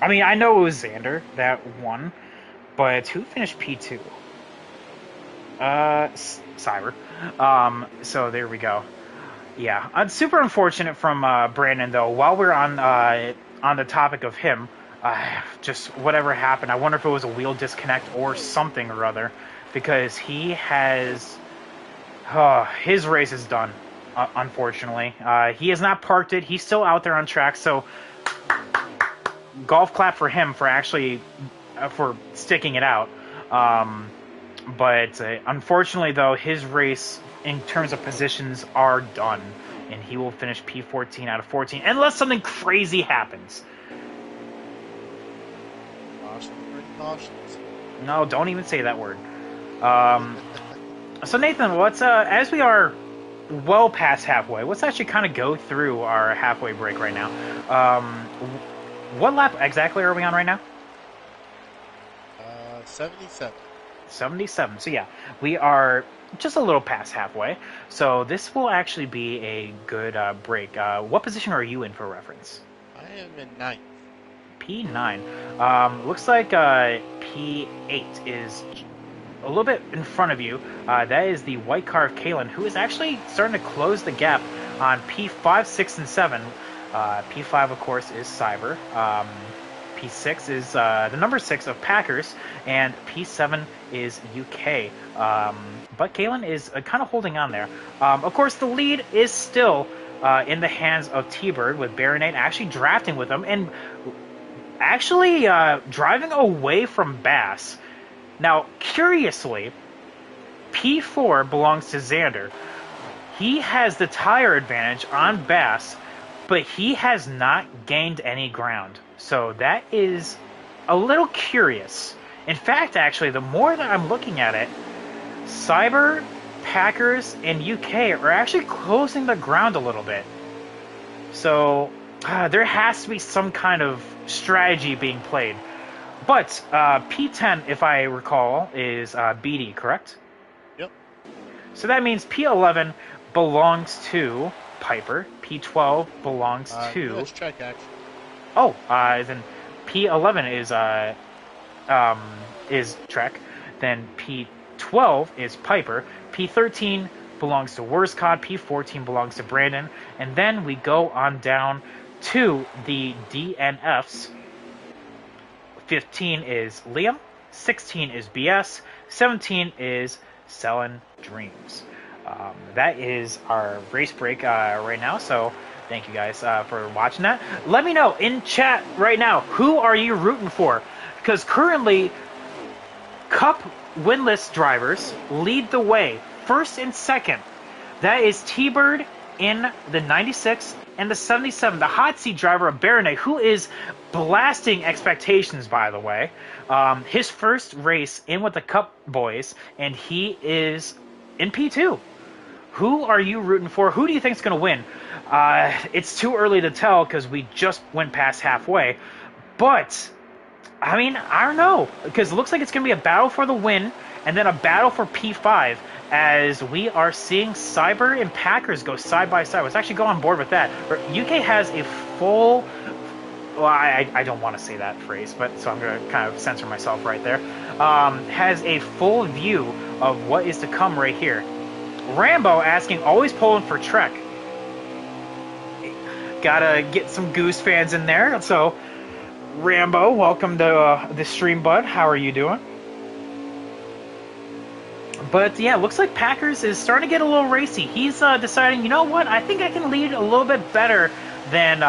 mean, I know it was Xander that won, but who finished P2? Cyber. So there we go. Yeah, it's super unfortunate from Brandon, though. While we're on the topic of him, just whatever happened, I wonder if it was a wheel disconnect or something or other, because he has his race is done. Unfortunately, he has not parked it. He's still out there on track. So, golf clap for him for actually for sticking it out. But unfortunately, though, his race in terms of positions are done, and he will finish P14 out of 14 unless something crazy happens. No, don't even say that word. So Nathan, let's as we are well past halfway, let's actually kind of go through our halfway break right now. What lap exactly are we on right now? 77. 77. So yeah, we are just a little past halfway. So this will actually be a good break. What position are you in for reference? I am in 9th. P9. Looks like P8 is a little bit in front of you. That is the white car of Kalen, who is actually starting to close the gap on P5, 6, and 7. P5, of course, is Cyber. P6 is the number 6 of Packers, and P7 is UK. But Kalen is kind of holding on there. Of course, the lead is still in the hands of T-Bird, with Baronet actually drafting with him and actually driving away from Bass. Now, curiously, P4 belongs to Xander. He has the tire advantage on Bass, but he has not gained any ground. So that is a little curious. In fact, actually, the more that I'm looking at it, Cyber, Packers, and UK are actually closing the ground a little bit. So there has to be some kind of strategy being played. But P10, if I recall, is BD, correct? Yep. So that means P11 belongs to Piper. P12 belongs to... US Trek, actually. Oh, then P11 is Trek. Then P12 is Piper. P13 belongs to Worscod, P14 belongs to Brandon, and then we go on down to the DNFs. 15 is Liam, 16 is BS, 17 is Selling Dreams. That is our race break right now, so thank you guys for watching that. Let me know in chat right now, who are you rooting for? Because currently, Cup winless drivers lead the way, first and second. That is T-Bird in the 96 and the 77. The hot seat driver of Baronet, who is blasting expectations, by the way. His first race in with the Cup boys, and he is in P2. Who are you rooting for? Who do you think is going to win? It's too early to tell because we just went past halfway. But, I mean, I don't know. Because it looks like it's going to be a battle for the win and then a battle for P5 as we are seeing Cyber and Packers go side by side. Let's actually go on board with that. UK has a full... Well, I don't want to say that phrase, but so I'm going to kind of censor myself right there. Has a full view of what is to come right here. Rambo asking, always pulling for Trek. Gotta get some Goose fans in there. So, Rambo, welcome to the stream, bud. How are you doing? But yeah, looks like Packers is starting to get a little racy. He's deciding, you know what? I think I can lead a little bit better than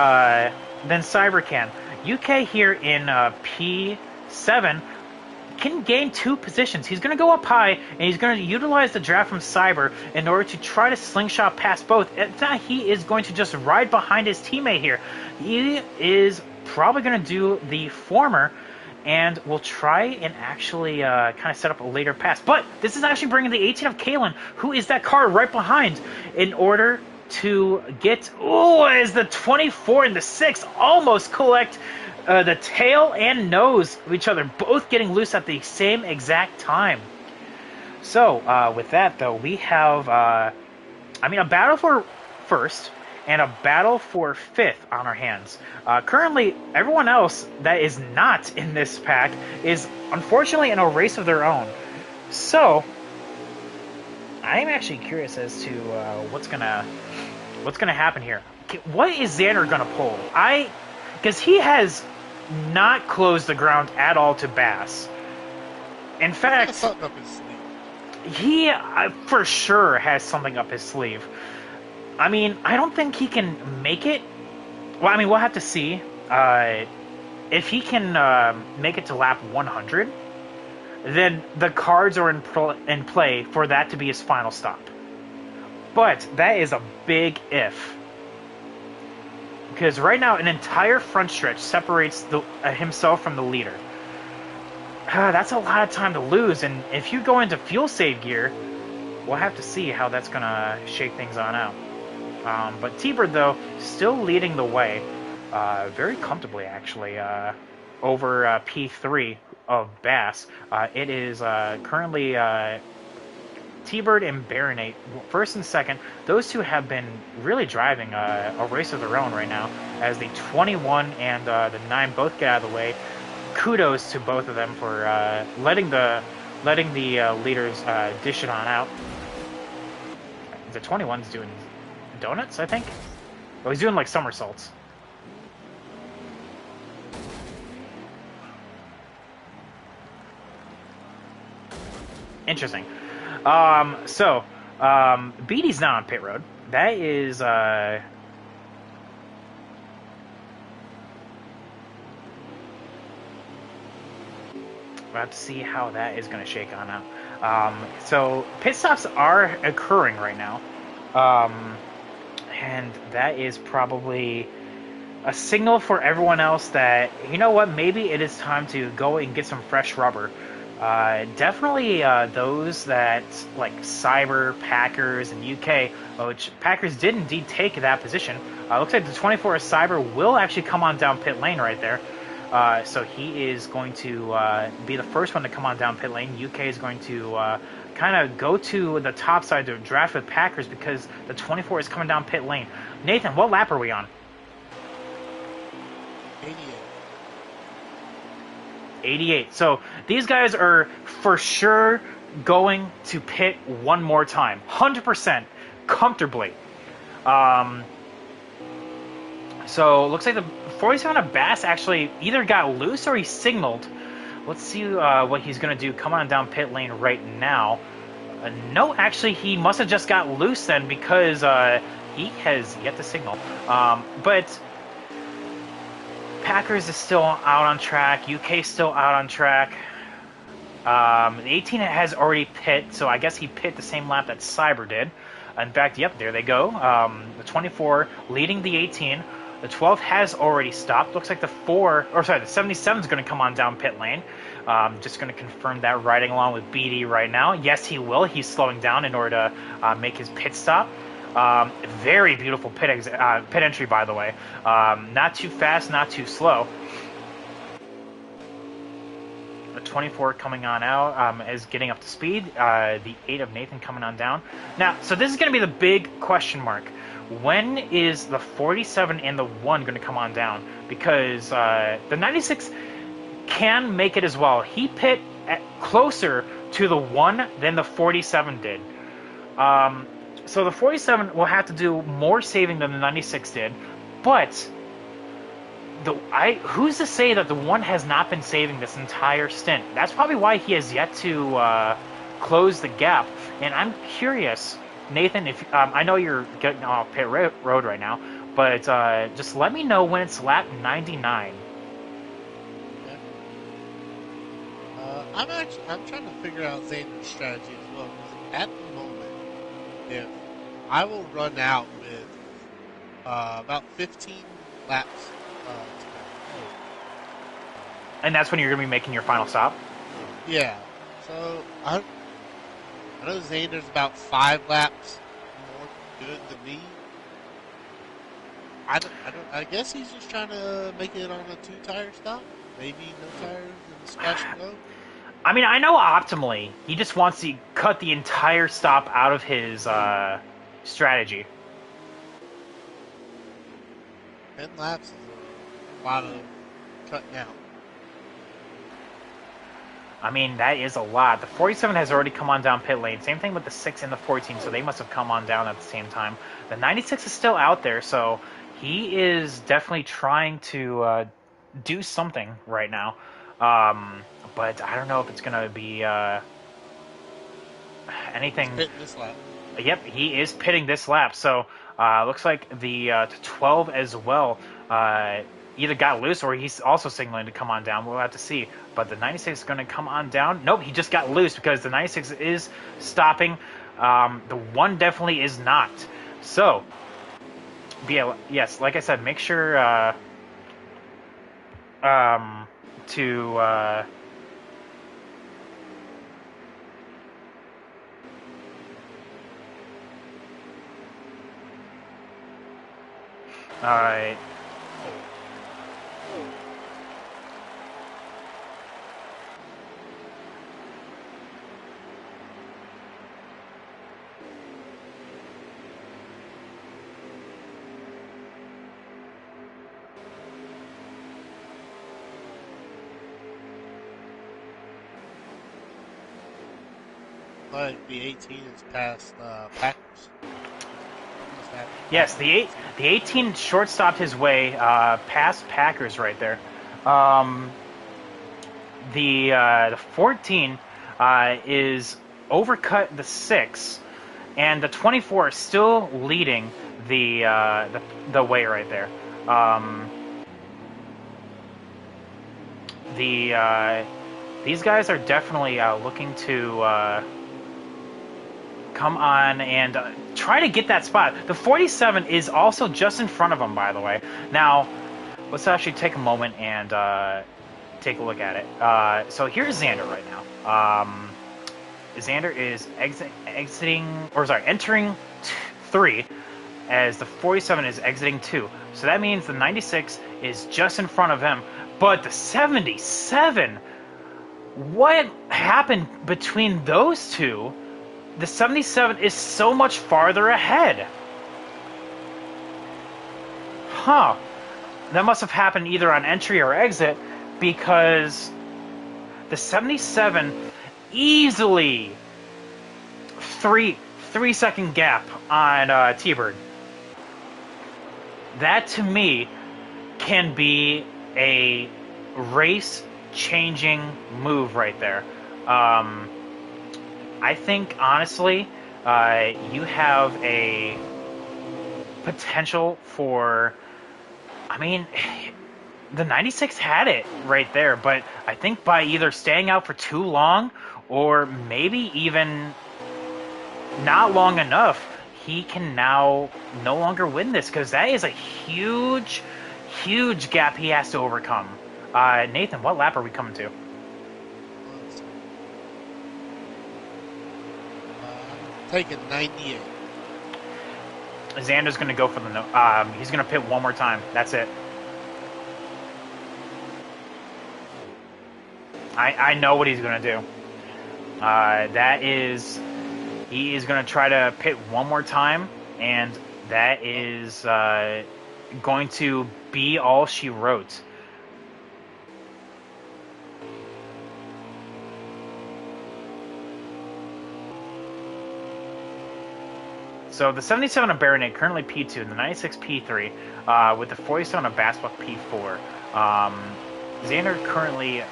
Cyber can. UK here in P7 can gain 2 positions. He's going to go up high, and he's going to utilize the draft from Cyber in order to try to slingshot past both. If not, he is going to just ride behind his teammate here. He is probably going to do the former, and will try and actually kind of set up a later pass. But this is actually bringing the 18 of Kalen, who is that car right behind, in order to get... Oh, as the 24 and the 6 almost collect the tail and nose of each other, both getting loose at the same exact time. So, with that, though, we have, a battle for first and a battle for fifth on our hands. Currently, everyone else that is not in this pack is, unfortunately, in a race of their own. So, I am actually curious as to what's gonna happen here. What is Xander gonna pull? Because he has not closed the ground at all to Bass. In fact, something up his sleeve. He for sure has something up his sleeve. I mean, I don't think he can make it. Well, I mean, we'll have to see. If he can make it to lap 100, then the cards are in play for that to be his final stop. But that is a big if. Because right now, an entire front stretch separates himself from the leader. That's a lot of time to lose, and if you go into fuel save gear, we'll have to see how that's going to shake things on out. But T-Bird, though, still leading the way, very comfortably, actually, over P3 of Bass. It is currently T-Bird and Baronet, first and second. Those two have been really driving a race of their own right now, as the 21 and the 9 both get out of the way. Kudos to both of them for letting the leaders dish it on out. The 21's doing donuts, I think? Oh, he's doing like somersaults. Interesting. Beatty's not on pit road. That is, we'll have to see how that is going to shake on out. So pit stops are occurring right now. And that is probably a signal for everyone else that, you know what, maybe it is time to go and get some fresh rubber. Definitely those that, like Cyber, Packers, and UK, which Packers did indeed take that position. Looks like the 24 Cyber will actually come on down pit lane right there. So he is going to be the first one to come on down pit lane. UK is going to kind of go to the top side to draft with Packers because the 24 is coming down pit lane. Nathan, what lap are we on? 88. So these guys are for sure going to pit one more time, 100% comfortably. Um, so looks like the 47 of Bass actually either got loose or he signaled. Let's see what he's going to do. Come on down pit lane right now. No, actually, he must have just got loose then because he has yet to signal. But Packers is still out on track. UK still out on track. The 18 has already pit, so I guess he pit the same lap that Cyber did. In fact, yep, there they go. The 24 leading the 18. The 12 has already stopped. Looks like the 77 is going to come on down pit lane. Just going to confirm that riding along with BD right now. Yes, he will. He's slowing down in order to make his pit stop. Very beautiful pit entry, by the way. Not too fast, not too slow. The 24 coming on out is getting up to speed. The 8 of Nathan coming on down. Now, so this is going to be the big question mark. When is the 47 and the 1 going to come on down? Because the 96 can make it as well. He pit closer to the 1 than the 47 did. So the 47 will have to do more saving than the 96 did. But who's to say that the 1 has not been saving this entire stint? That's probably why he has yet to close the gap. And I'm curious, Nathan, if I know you're getting off pit road right now, but just let me know when it's lap 99. Okay. I'm trying to figure out Xander's strategy as well. Because at the moment, if I will run out with about 15 laps to go. And that's when you're going to be making your final stop? Yeah. So I know Xander's about 5 laps more good than me. I guess he's just trying to make it on a 2-tire stop. Maybe no tires and scratch and go. I mean, I know optimally, he just wants to cut the entire stop out of his strategy. 10 laps is a lot of cutting out. I mean, that is a lot. The 47 has already come on down pit lane. Same thing with the 6 and the 14, so they must have come on down at the same time. The 96 is still out there, so he is definitely trying to do something right now. But I don't know if it's going to be anything. He's pitting this lap. Yep, he is pitting this lap. So looks like the 12 as well either got loose or he's also signaling to come on down. We'll have to see. But the 96 is going to come on down. Nope, he just got loose because the 96 is stopping. The 1 definitely is not. So, yeah, yes, like I said, make sure to... Alright. Like the 18 is past Packers. Yes, the 18 short-stopped his way past Packers right there. The 14 is overcut the 6, and the 24 is still leading the way right there. These guys are definitely looking to come on and try to get that spot. The 47 is also just in front of him, by the way. Now, let's actually take a moment and take a look at it. So here's Xander right now. Xander is entering 3 as the 47 is exiting 2. So that means the 96 is just in front of him. But the 77, what happened between those two? The 77 is so much farther ahead. Huh. That must have happened either on entry or exit, because the 77 easily three second gap on T-Bird. That to me can be a race changing move right there. Um, I think honestly, you have a potential for. I mean, the 96 had it right there, but I think by either staying out for too long or maybe even not long enough, he can now no longer win this because that is a huge, huge gap he has to overcome. Nathan, what lap are we coming to? Let's see. I'm taking 98. Xander's going to go for the no. He's going to pit one more time. That's it. I know what he's going to do. That is, he is going to try to pit one more time, and that is going to be all she wrote. So the 77 of Baronet currently P2, and the 96 P3, with the 47 of Bassbuck P4. Xander currently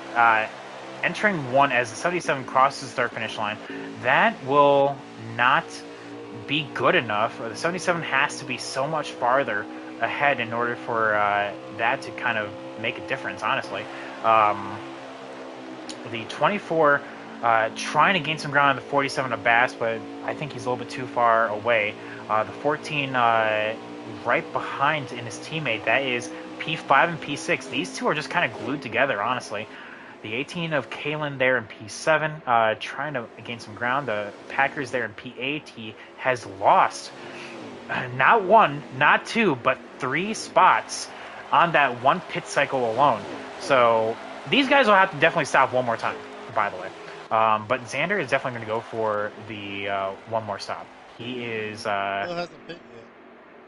entering one as the 77 crosses the start finish line. That will not be good enough. The 77 has to be so much farther ahead in order for that to kind of make a difference, honestly. The 24 trying to gain some ground on the 47 of Bass, but I think he's a little bit too far away. The 14 right behind in his teammate, that is P5 and P6. These two are just kind of glued together, honestly. The 18 of Kalen there in P7, trying to gain some ground. The Packers there in P8. He has lost not one, not two, but 3 spots on that one pit cycle alone. So these guys will have to definitely stop one more time, by the way. But Xander is definitely going to go for the one more stop. He is. Still hasn't pit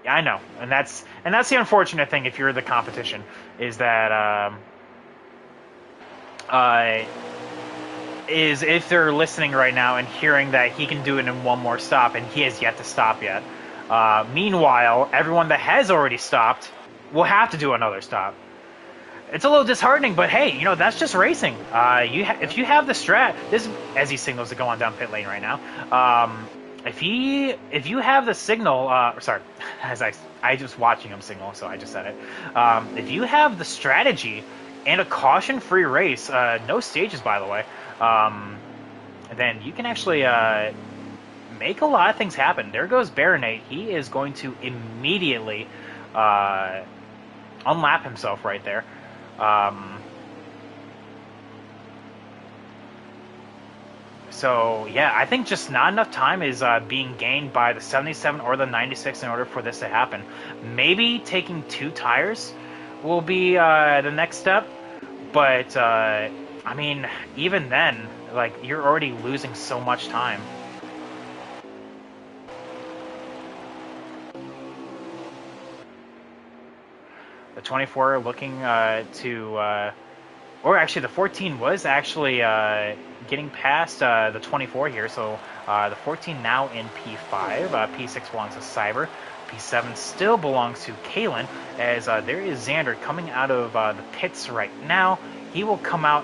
yet. I know, and that's the unfortunate thing if you're the competition is that is if they're listening right now and hearing that he can do it in one more stop and he has yet to stop yet. Meanwhile, everyone that has already stopped will have to do another stop. It's a little disheartening, but hey, you know, that's just racing. If you have the strat, this as he signals to go on down pit lane right now. If you have the signal, sorry, as I just watching him signal, so I just said it. If you have the strategy and a caution-free race, no stages by the way, then you can actually make a lot of things happen. There goes Baronet. He is going to immediately unlap himself right there. So yeah, I think just not enough time is being gained by the 77 or the 96 in order for this to happen. Maybe taking 2 tires will be the next step, but I mean, even then, like, you're already losing so much time. The 24 looking or actually the 14 was actually getting past the 24 here, so the 14 now in P5, P6 belongs to Cyber, P7 still belongs to Kalen, as there is Xander coming out of the pits right now. He will come out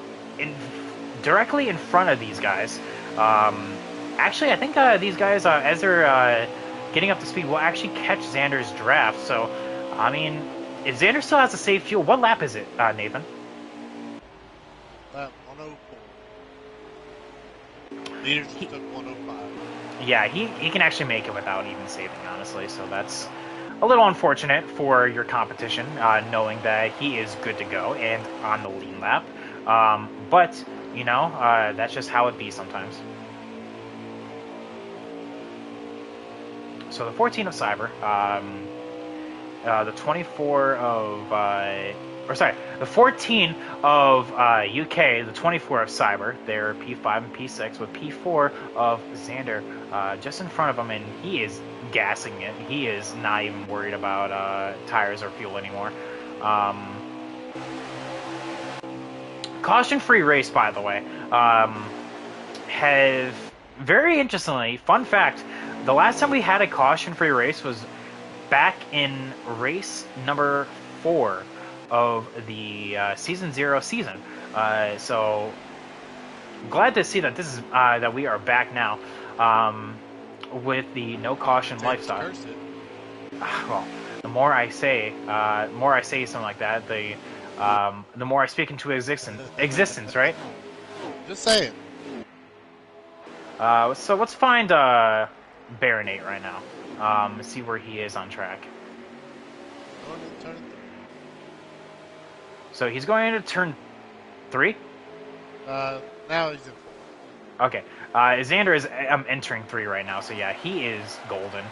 directly in front of these guys. Actually, I think these guys, as they're getting up to speed, will actually catch Xander's draft, so, I mean, if Xander still has a safe fuel, what lap is it, Nathan? Lap 104. Leaders just took 105. Yeah, he can actually make it without even saving, honestly, so that's a little unfortunate for your competition, knowing that he is good to go and on the lean lap. But, you know, that's just how it be sometimes. So the 14 of Cyber, the 24 of, the 14 of UK, the 24 of Cyber, they're P5 and P6 with P4 of Xander just in front of him, and he is gassing it. He is not even worried about tires or fuel anymore. Caution-free race, by the way. have, very interestingly, fun fact, the last time we had a caution-free race was back in race number 4 of the season 0 season. So glad to see that this is that we are back now with the no caution Santa's lifestyle. curse it. Well, the more I say something like that, the more I speak into existence, right? Just saying. So let's find Baronate right now. See where he is on track. Going to turn 3. So he's going into turn 3. Now he's in 4. Okay. Xander is entering 3 right now, so yeah, he is golden.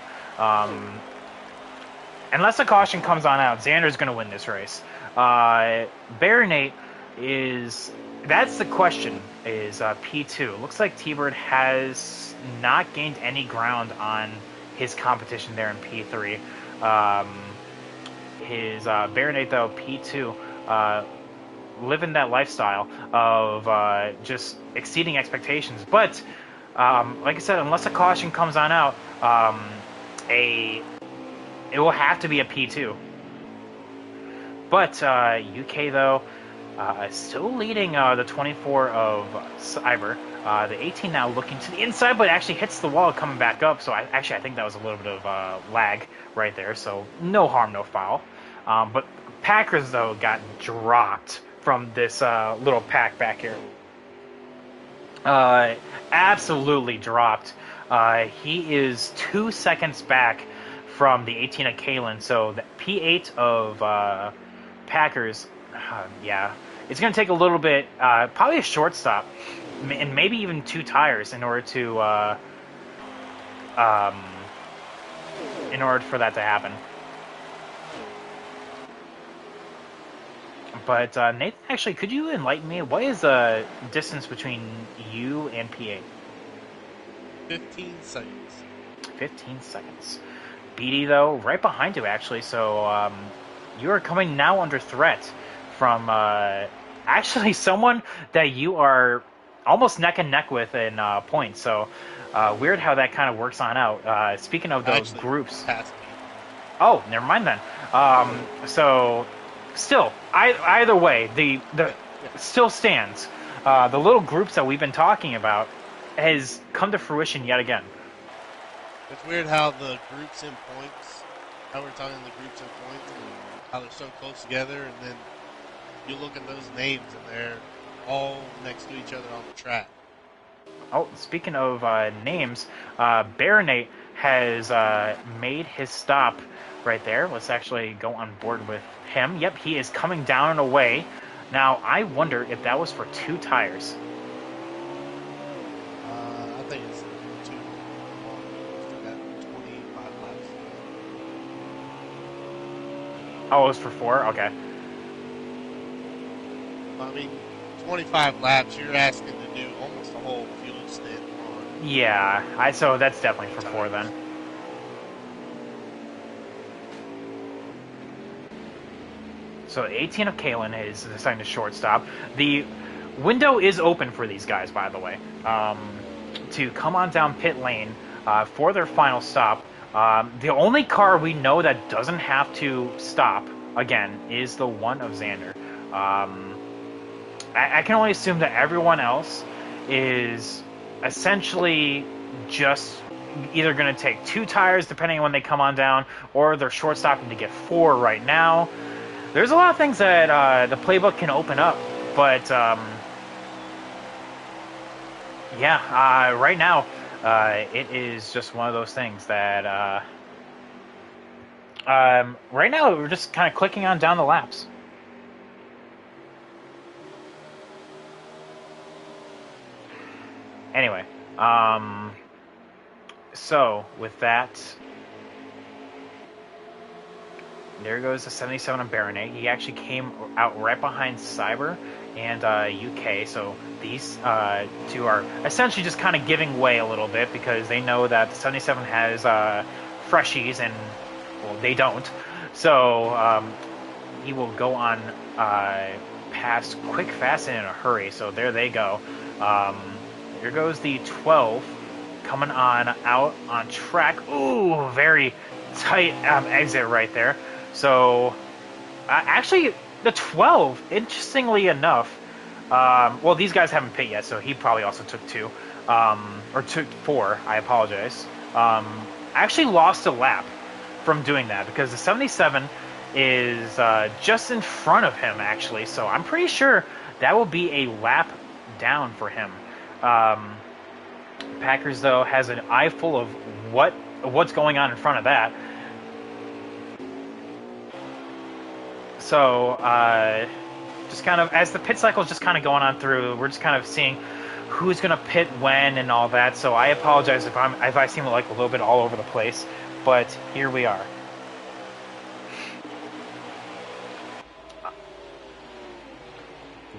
Unless a caution comes on out, Xander's going to win this race. Baronate is... That's the question, is P2. Looks like T-Bird has not gained any ground on his competition there in P3. His Baronate, though, P2, living that lifestyle of just exceeding expectations. But, like I said, unless a caution comes on out, it will have to be a P2. But UK, though, still leading the 24 of Cyber. The 18 now looking to the inside, but actually hits the wall coming back up. So I think that was a little bit of lag right there. So no harm, no foul. But Packers, though, got dropped from this little pack back here. Absolutely dropped. He is 2 seconds back from the 18 of Kalen. So the P8 of Packers, yeah, it's going to take a little bit, probably a short stop, and maybe even 2 tires in order for that to happen. But Nathan, actually, could you enlighten me? What is the distance between you and P8? 15 seconds. 15 seconds. BD, though, right behind you, actually. So you are coming now under threat from actually someone that you are almost neck and neck with in points. So weird how that kind of works on out. Speaking of those Actually, groups. past me. Oh, never mind then. So still, either way, the still stands. The little groups that we've been talking about has come to fruition yet again. It's weird how the groups in points, how we're talking the groups in points, and how they're so close together, and then you look at those names and they're all next to each other on the track. Oh, speaking of names, Baronate has made his stop right there. Let's actually go on board with him. Yep, he is coming down and away. Now, I wonder if that was for 2 tires. I think it's 2. Still got 25 laps. Oh, it was for 4? Okay. I mean, 25 laps, you're asking to do almost a whole fuel stint on. Yeah, so that's definitely for 4 then. So 18 of Kalen is deciding to shortstop. The window is open for these guys, by the way, to come on down pit lane for their final stop. The only car we know that doesn't have to stop, again, is the one of Xander. I can only assume that everyone else is essentially just either going to take 2 tires, depending on when they come on down, or they're short stopping to get 4 right now. There's a lot of things that the playbook can open up, but yeah, right now it is just one of those things that right now we're just kind of clicking on down the laps. Anyway, so with that, there goes the 77 on Baronate. He actually came out right behind Cyber and UK, so these 2 are essentially just kind of giving way a little bit because they know that the 77 has freshies and, well, they don't. So he will go on past quick, fast, and in a hurry. So there they go. Here goes the 12 coming on out on track. Ooh, very tight exit right there. So, actually, the 12, interestingly enough, well, these guys haven't pit yet, so he probably also took 2, or took 4. I apologize. Actually lost a lap from doing that because the 77 is just in front of him, actually. So I'm pretty sure that will be a lap down for him. Packers, though, has an eye full of what's going on in front of that. So, just kind of, as the pit cycle is just kind of going on through, we're just kind of seeing who's going to pit when and all that. So I apologize if I seem like a little bit all over the place, but here we are.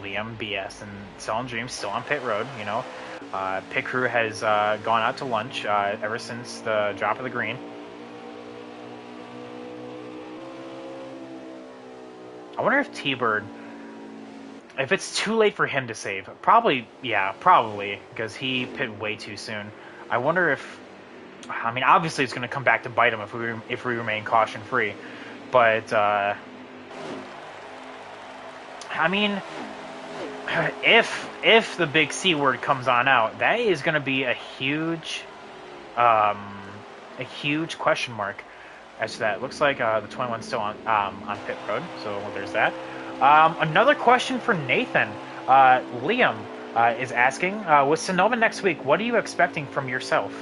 Liam, BS, and Selling Dreams still on pit road. You know, pit crew has gone out to lunch ever since the drop of the green. I wonder if T-Bird, if it's too late for him to save. Probably, yeah, probably, because he pit way too soon. I wonder if, I mean, obviously it's going to come back to bite him if we remain caution-free. But, I mean, if the big C word comes on out, that is going to be a huge question mark as to that. Looks like the 21's still on pit road, so there's that. Another question for Nathan. Liam is asking, with Sonoma next week, what are you expecting from yourself?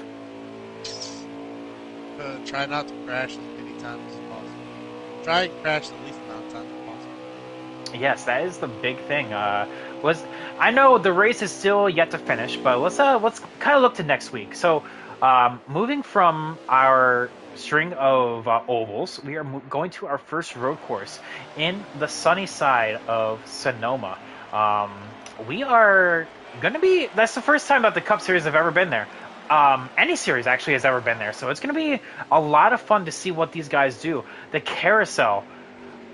Try not to crash as many times as possible. Try and crash the least amount of times as possible. Yes, that is the big thing. I know the race is still yet to finish, but let's kind of look to next week. So, moving from our string of ovals, we are going to our first road course in the sunny side of Sonoma. We are going to be, that's the first time that the Cup Series have ever been there. Any series actually has ever been there, so it's going to be a lot of fun to see what these guys do. The carousel,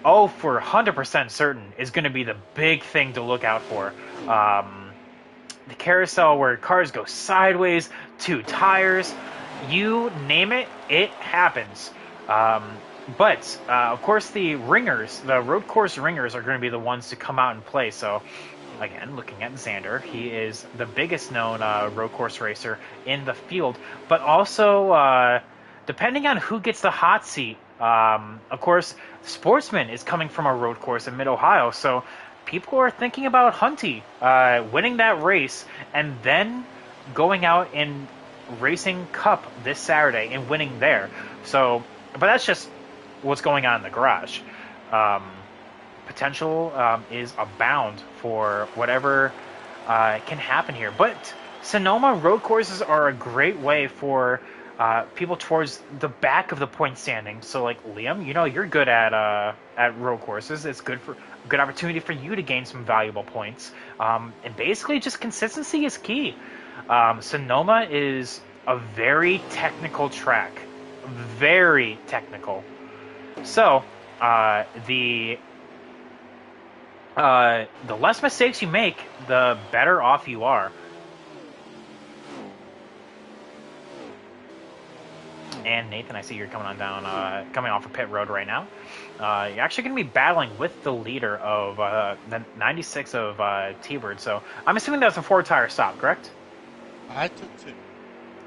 for 100% certain, is going to be the big thing to look out for. The carousel where cars go sideways, 2 tires, you name it, it happens. But of course, the ringers, the road course ringers, are going to be the ones to come out and play. So, again, looking at Xander, he is the biggest known road course racer in the field. But also, depending on who gets the hot seat, of course, Sportsman is coming from a road course in Mid-Ohio. So people are thinking about Hunty winning that race and then going out and racing Cup this Saturday and winning there. So, but that's just what's going on in the garage. Potential is abound for whatever can happen here. But Sonoma road courses are a great way for people towards the back of the point standing. So, like Liam, you know you're good at road courses. It's good opportunity for you to gain some valuable points. And basically, just consistency is key. Sonoma is a very technical track, very technical. So the less mistakes you make, the better off you are. And Nathan, I see you're coming on down, coming off of pit road right now. You're actually going to be battling with the leader of the 96 of T-Bird. So I'm assuming that's a 4-tire stop, correct? I took 2.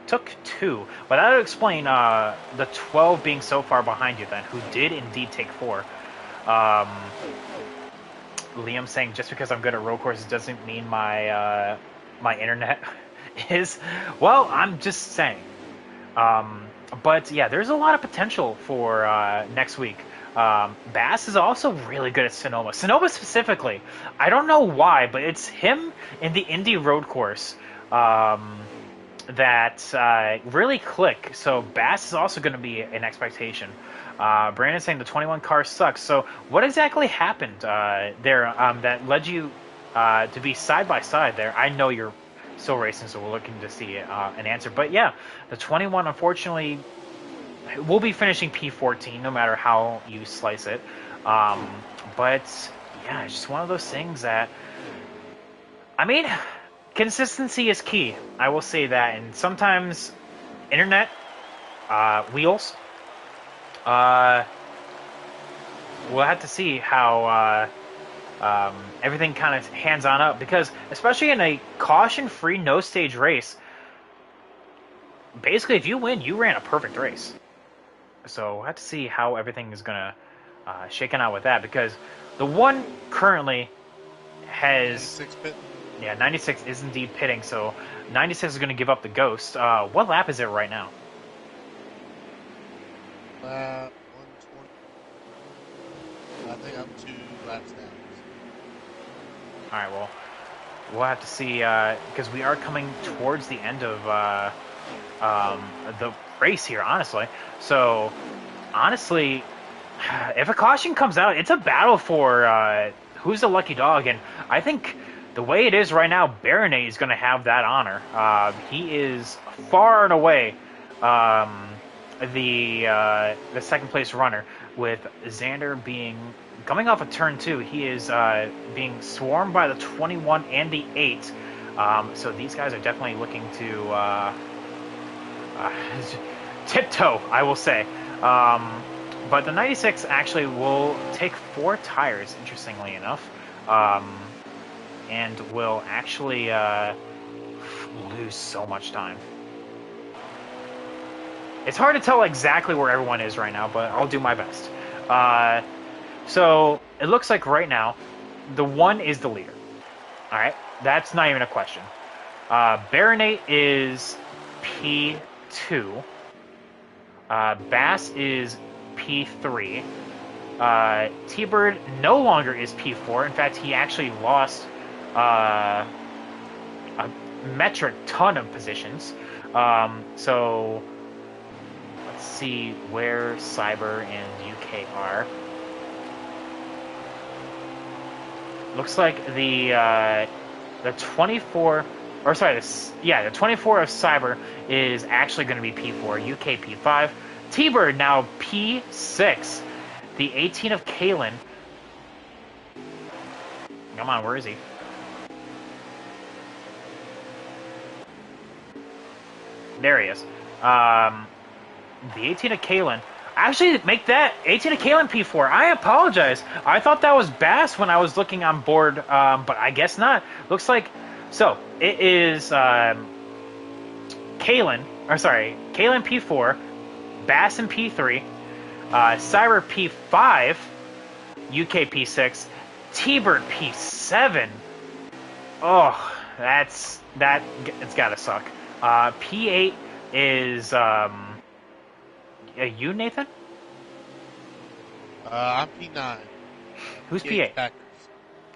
Took 2, but that would explain the 12 being so far behind you then, who did indeed take 4. Liam saying just because I'm good at road courses doesn't mean my my internet is. Well, I'm just saying. But yeah, there's a lot of potential for next week. Bass is also really good at Sonoma. Sonoma specifically. I don't know why, but it's him in the Indy road course that really click. So Bass is also going to be an expectation. Brandon saying the 21 car sucks. So what exactly happened there that led you to be side by side there? I know you're still racing, so we're looking to see an answer. But yeah, the 21 unfortunately will be finishing P14 no matter how you slice it. But yeah, it's just one of those things that, I mean, consistency is key. I will say that, and sometimes internet wheels. Uh, we'll have to see how everything kind of hands on up, because especially in a caution-free no-stage race, basically if you win, you ran a perfect race. So we'll have to see how everything is gonna shaken out with that, because the one currently has 96 pit. yeah 96 is indeed pitting, so 96 is going to give up the ghost. What lap is it right now? 120. I think I'm 2 laps down. All right, well, we'll have to see, because we are coming towards the end of the race here, honestly. So, honestly, if a caution comes out, it's a battle for who's the lucky dog. And I think the way it is right now, Baronet is going to have that honor. He is far and away the second place runner, with Xander being coming off of turn 2. He is being swarmed by the 21 and the 8. So these guys are definitely looking to tiptoe, I will say. But the 96 actually will take 4 tires, interestingly enough, and will actually lose so much time. It's hard to tell exactly where everyone is right now, but I'll do my best. So it looks like right now, the 1 is the leader. All right, that's not even a question. Baronet is P2. Bass is P3. T-Bird no longer is P4. In fact, he actually lost a metric ton of positions. So let's see where Cyber and UK are. Looks like the 24, or sorry, the 24 of Cyber is actually going to be P4, UK P5, T-Bird now P6, the 18 of Kalen. Come on, where is he? There he is. The 18 of Kalen. Actually, make that 18 of Kalen P4. I apologize. I thought that was Bass when I was looking on board, but I guess not. Looks like, so it is Kalen P4, Bass in P3, Cyber P5, UK P6, T-Bird P7. Oh, it's gotta suck. P8 is you, Nathan? I'm P9. Who's P8? Packers.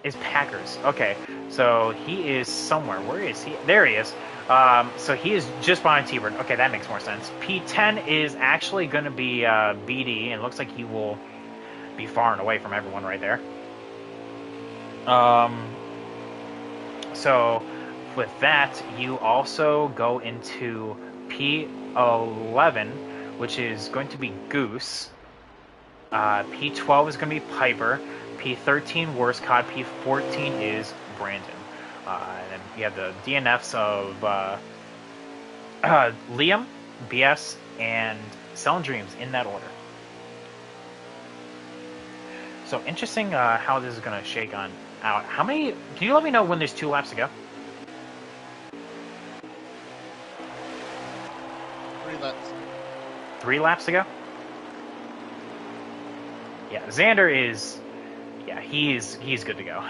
Is Packers. Okay, so he is somewhere. Where is he? There he is. So he is just behind T-Bird. Okay, that makes more sense. P10 is actually going to be BD, and it looks like he will be far and away from everyone right there. So with that, you also go into P11, which is going to be Goose. P12 is going to be Piper. P13 Worst Cod. P14 is Brandon. And then you have the DNFs of Liam, BS, and Selling Dreams in that order. So interesting how this is going to shake on out. How many? Can you let me know when there's 2 laps to go? 3 laps. 3 laps to go? Yeah, Xander is, yeah, he's good to go.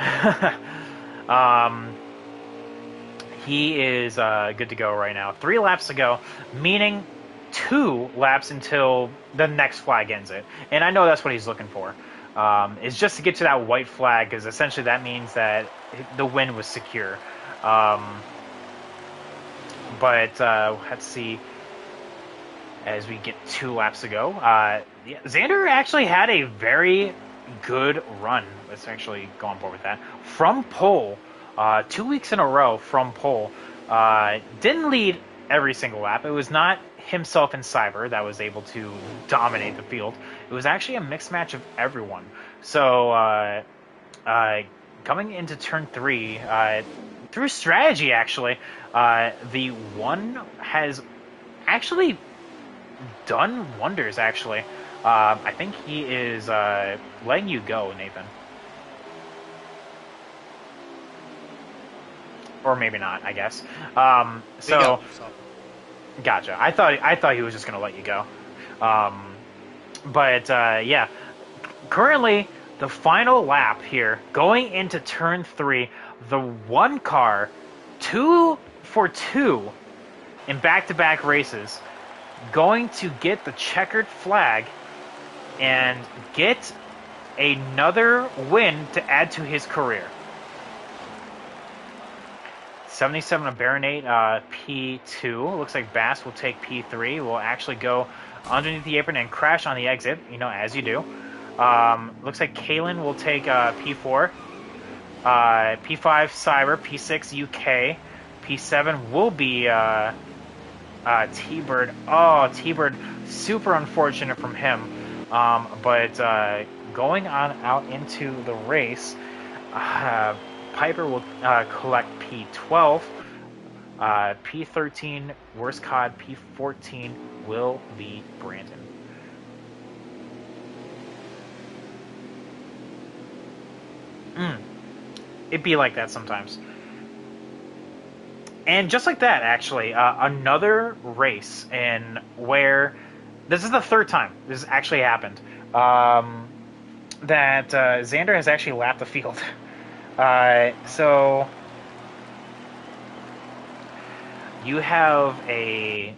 He is good to go right now. 3 laps to go, meaning 2 laps until the next flag ends it. And I know that's what he's looking for. Is just to get to that white flag, because essentially that means that the win was secure. But let's see. As we get 2 laps to go, Xander actually had a very good run. Let's actually go on board with that. From pole, 2 weeks in a row from pole. Didn't lead every single lap. It was not himself and Cyber that was able to dominate the field. It was actually a mixed match of everyone. So coming into turn 3, through strategy, actually, the one has actually done wonders. Actually, I think he is letting you go, Nathan, or maybe not. I guess. He got So loose off of me. gotcha. I thought he was just gonna let you go. Um, but yeah, currently the final lap here, going into turn 3, the one car, 2 for 2 in back-to-back races, going to get the checkered flag and get another win to add to his career. 77 of Baronate, P2. Looks like Bass will take P3. Will actually go underneath the apron and crash on the exit, as you do. Looks like Kalen will take P4. P5 Cyber, P6 UK, P7 will be T-Bird. Oh, T-Bird, super unfortunate from him. But going on out into the race, uh, Piper will collect P12. P13, Worst Cod, P14 will be Brandon. It'd be like that sometimes. And just like that, actually, another race in where this is the third time this has actually happened. That Xander has actually lapped the field. So you have a.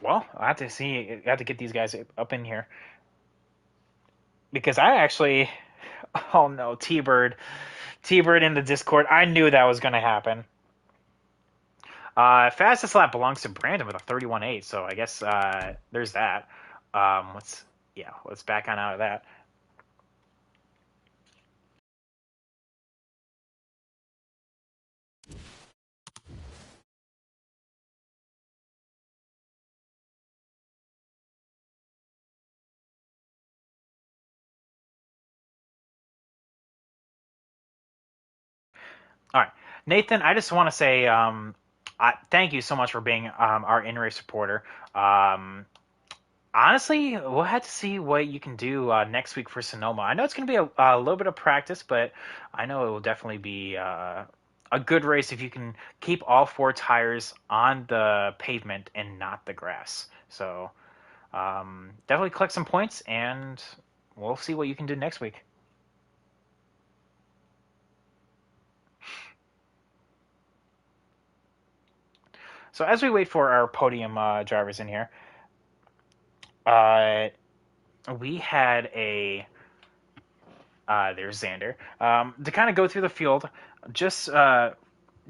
Well, I have to see. I have to get these guys up in here because I actually. Oh no, T-Bird in the Discord. I knew that was going to happen. Fastest lap belongs to Brandon with a 31.8, so I guess there's that. Let's back on out of that. All right, Nathan. I just want to say thank you so much for being our in-race supporter. Honestly, we'll have to see what you can do next week for Sonoma. I know it's going to be a little bit of practice, but I know it will definitely be a good race if you can keep all 4 tires on the pavement and not the grass. So definitely collect some points, and we'll see what you can do next week. So as we wait for our podium drivers in here, uh, we had a there's Xander to kind of go through the field, just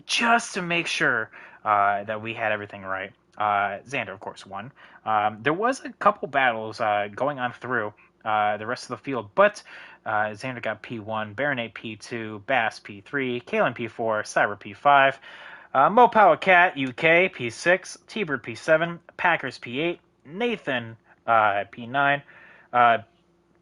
just to make sure that we had everything right. Xander, of course, won. There was a couple battles going on through the rest of the field, but Xander got P1, Baronet P2, Bass P3, Kalen P4, Cyber P5, Mopower Cat UK P6, T-Bird P7, Packers P8, Nathan P9, uh,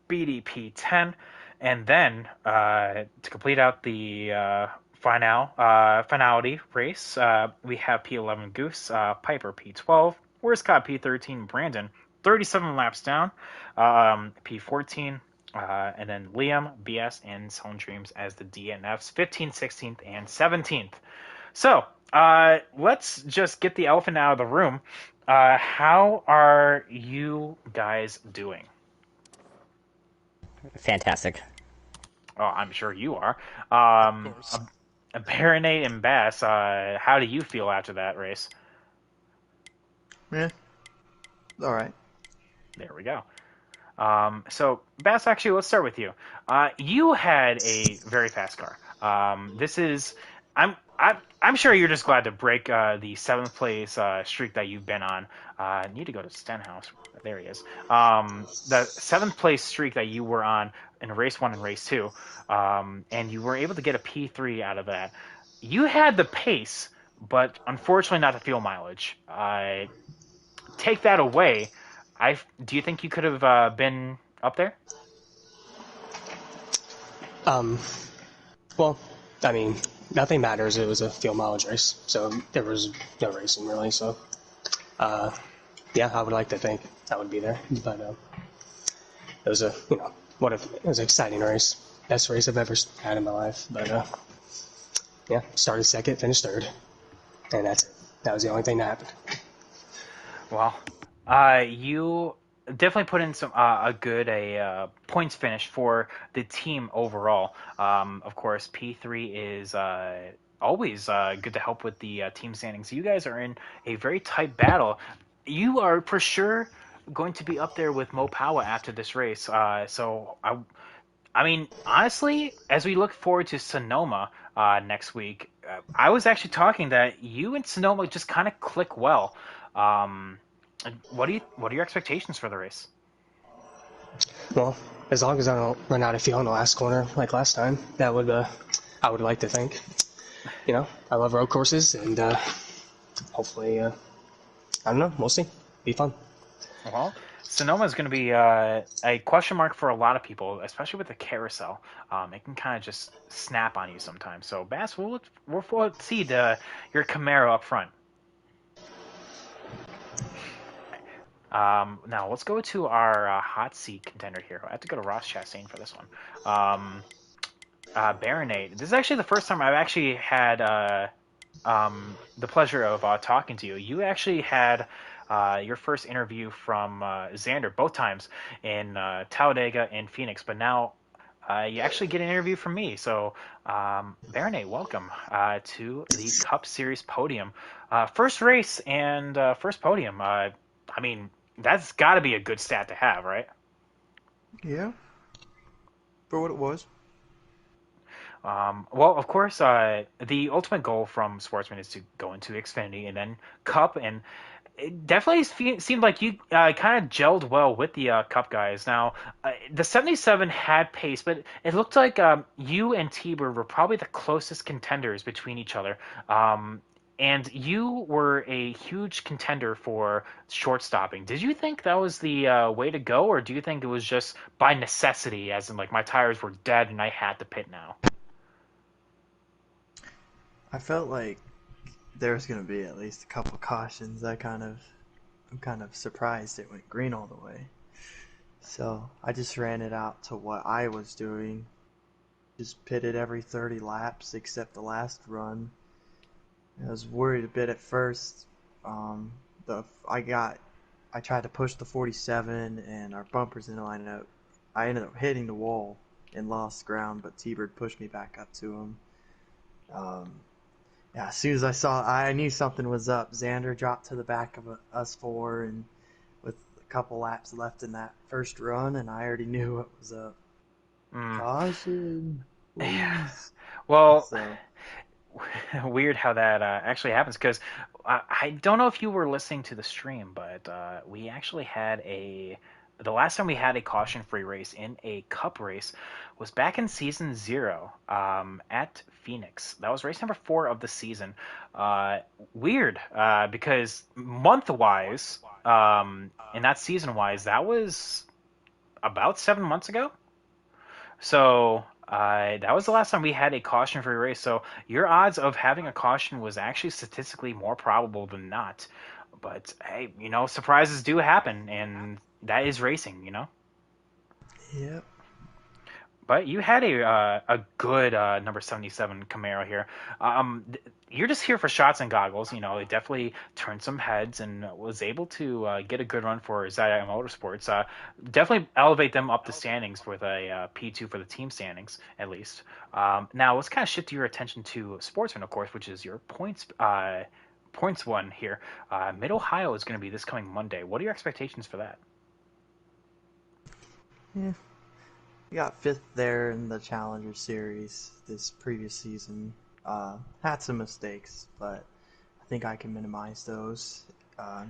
BDP 10, and then to complete out the finality race, we have P11 Goose, Piper P12, Worst Cop P13, Brandon 37 laps down, P14, and then Liam, BS, and Home Dreams as the DNFs 15th, 16th, and 17th. So let's just get the elephant out of the room. How are you guys doing? Fantastic. Oh, I'm sure you are. Of course. Baronet and Bass, how do you feel after that race? Yeah, all right. There we go. So Bass, actually, let's start with you. You had a very fast car. This is, I'm sure you're just glad to break the 7th place streak that you've been on. I need to go to Stenhouse. There he is. The 7th place streak that you were on in race 1 and race 2, and you were able to get a P3 out of that. You had the pace, but unfortunately not the fuel mileage. Take that away. Do you think you could have been up there? Um, Well, I mean, nothing matters. It was a field mileage race, so there was no racing really. So, uh, yeah, I would like to think I would be there, but it was a it was an exciting race, best race I've ever had in my life. But yeah, started second, finished third, and that's it. That was the only thing that happened. Well, you definitely put in some a good points finish for the team overall. Of course, P3 is always good to help with the team standings. You guys are in a very tight battle. You are for sure going to be up there with Mo Powa after this race. I mean, honestly, as we look forward to Sonoma next week, I was actually talking that you and Sonoma just kind of click well. Um, what are your expectations for the race? Well, as long as I don't run out of fuel in the last corner like last time, that would I would like to think. I love road courses, and hopefully, I don't know. We'll see. Be fun. Well, Sonoma is going to be a question mark for a lot of people, especially with the carousel. It can kind of just snap on you sometimes. So, Bass, we'll see your Camaro up front. Now let's go to our hot seat contender here. I have to go to Ross Chastain for this one. Baronade. This is actually the first time I've actually had the pleasure of talking to you. You actually had your first interview from Xander both times in Talladega and Phoenix, but now you actually get an interview from me. So, Baronade, welcome to the Cup Series podium. First race and first podium. I mean, that's got to be a good stat to have, right? Yeah, for what it was. Well, of course, the ultimate goal from Sportsman is to go into Xfinity and then Cup, and it definitely seemed like you kind of gelled well with the Cup guys. Now, the 77 had pace, but it looked like you and Tiber were probably the closest contenders between each other. And you were a huge contender for short stopping. Did you think that was the way to go, or do you think it was just by necessity, as in like my tires were dead and I had to pit now? I felt like there was gonna be at least a couple cautions. I'm kind of surprised it went green all the way. So I just ran it out to what I was doing. Just pitted every 30 laps except the last run. I was worried a bit at first. Um, the I got I tried to push the 47 and our bumpers in the lineup. I ended up hitting the wall and lost ground, but T-Bird pushed me back up to him. Um, yeah, as soon as I knew something was up. Xander dropped to the back of us four, and with a couple laps left in that first run, and I already knew what was up. Mm. Caution, Yeah. please. Well, So weird how that actually happens because I don't know if you were listening to the stream, but we actually had the last time we had a caution free race in a cup race was back in season zero at Phoenix. That was race number 4 of the season. Uh, Weird because month wise, and not season wise, that was about 7 months ago. So that was the last time we had a caution-free race. So your odds of having a caution was actually statistically more probable than not. But hey, surprises do happen, and that is racing, yep. But you had a good number 77 Camaro here. You're just here for shots and goggles. It definitely turned some heads and was able to get a good run for Zaya Motorsports. Definitely elevate them up the standings with a P2 for the team standings, at least. Now, let's kind of shift your attention to Sportsman, of course, which is your points one here. Mid Ohio is going to be this coming Monday. What are your expectations for that? Yeah. We got fifth there in the Challenger Series this previous season. Had some mistakes, but I think I can minimize those. Uh,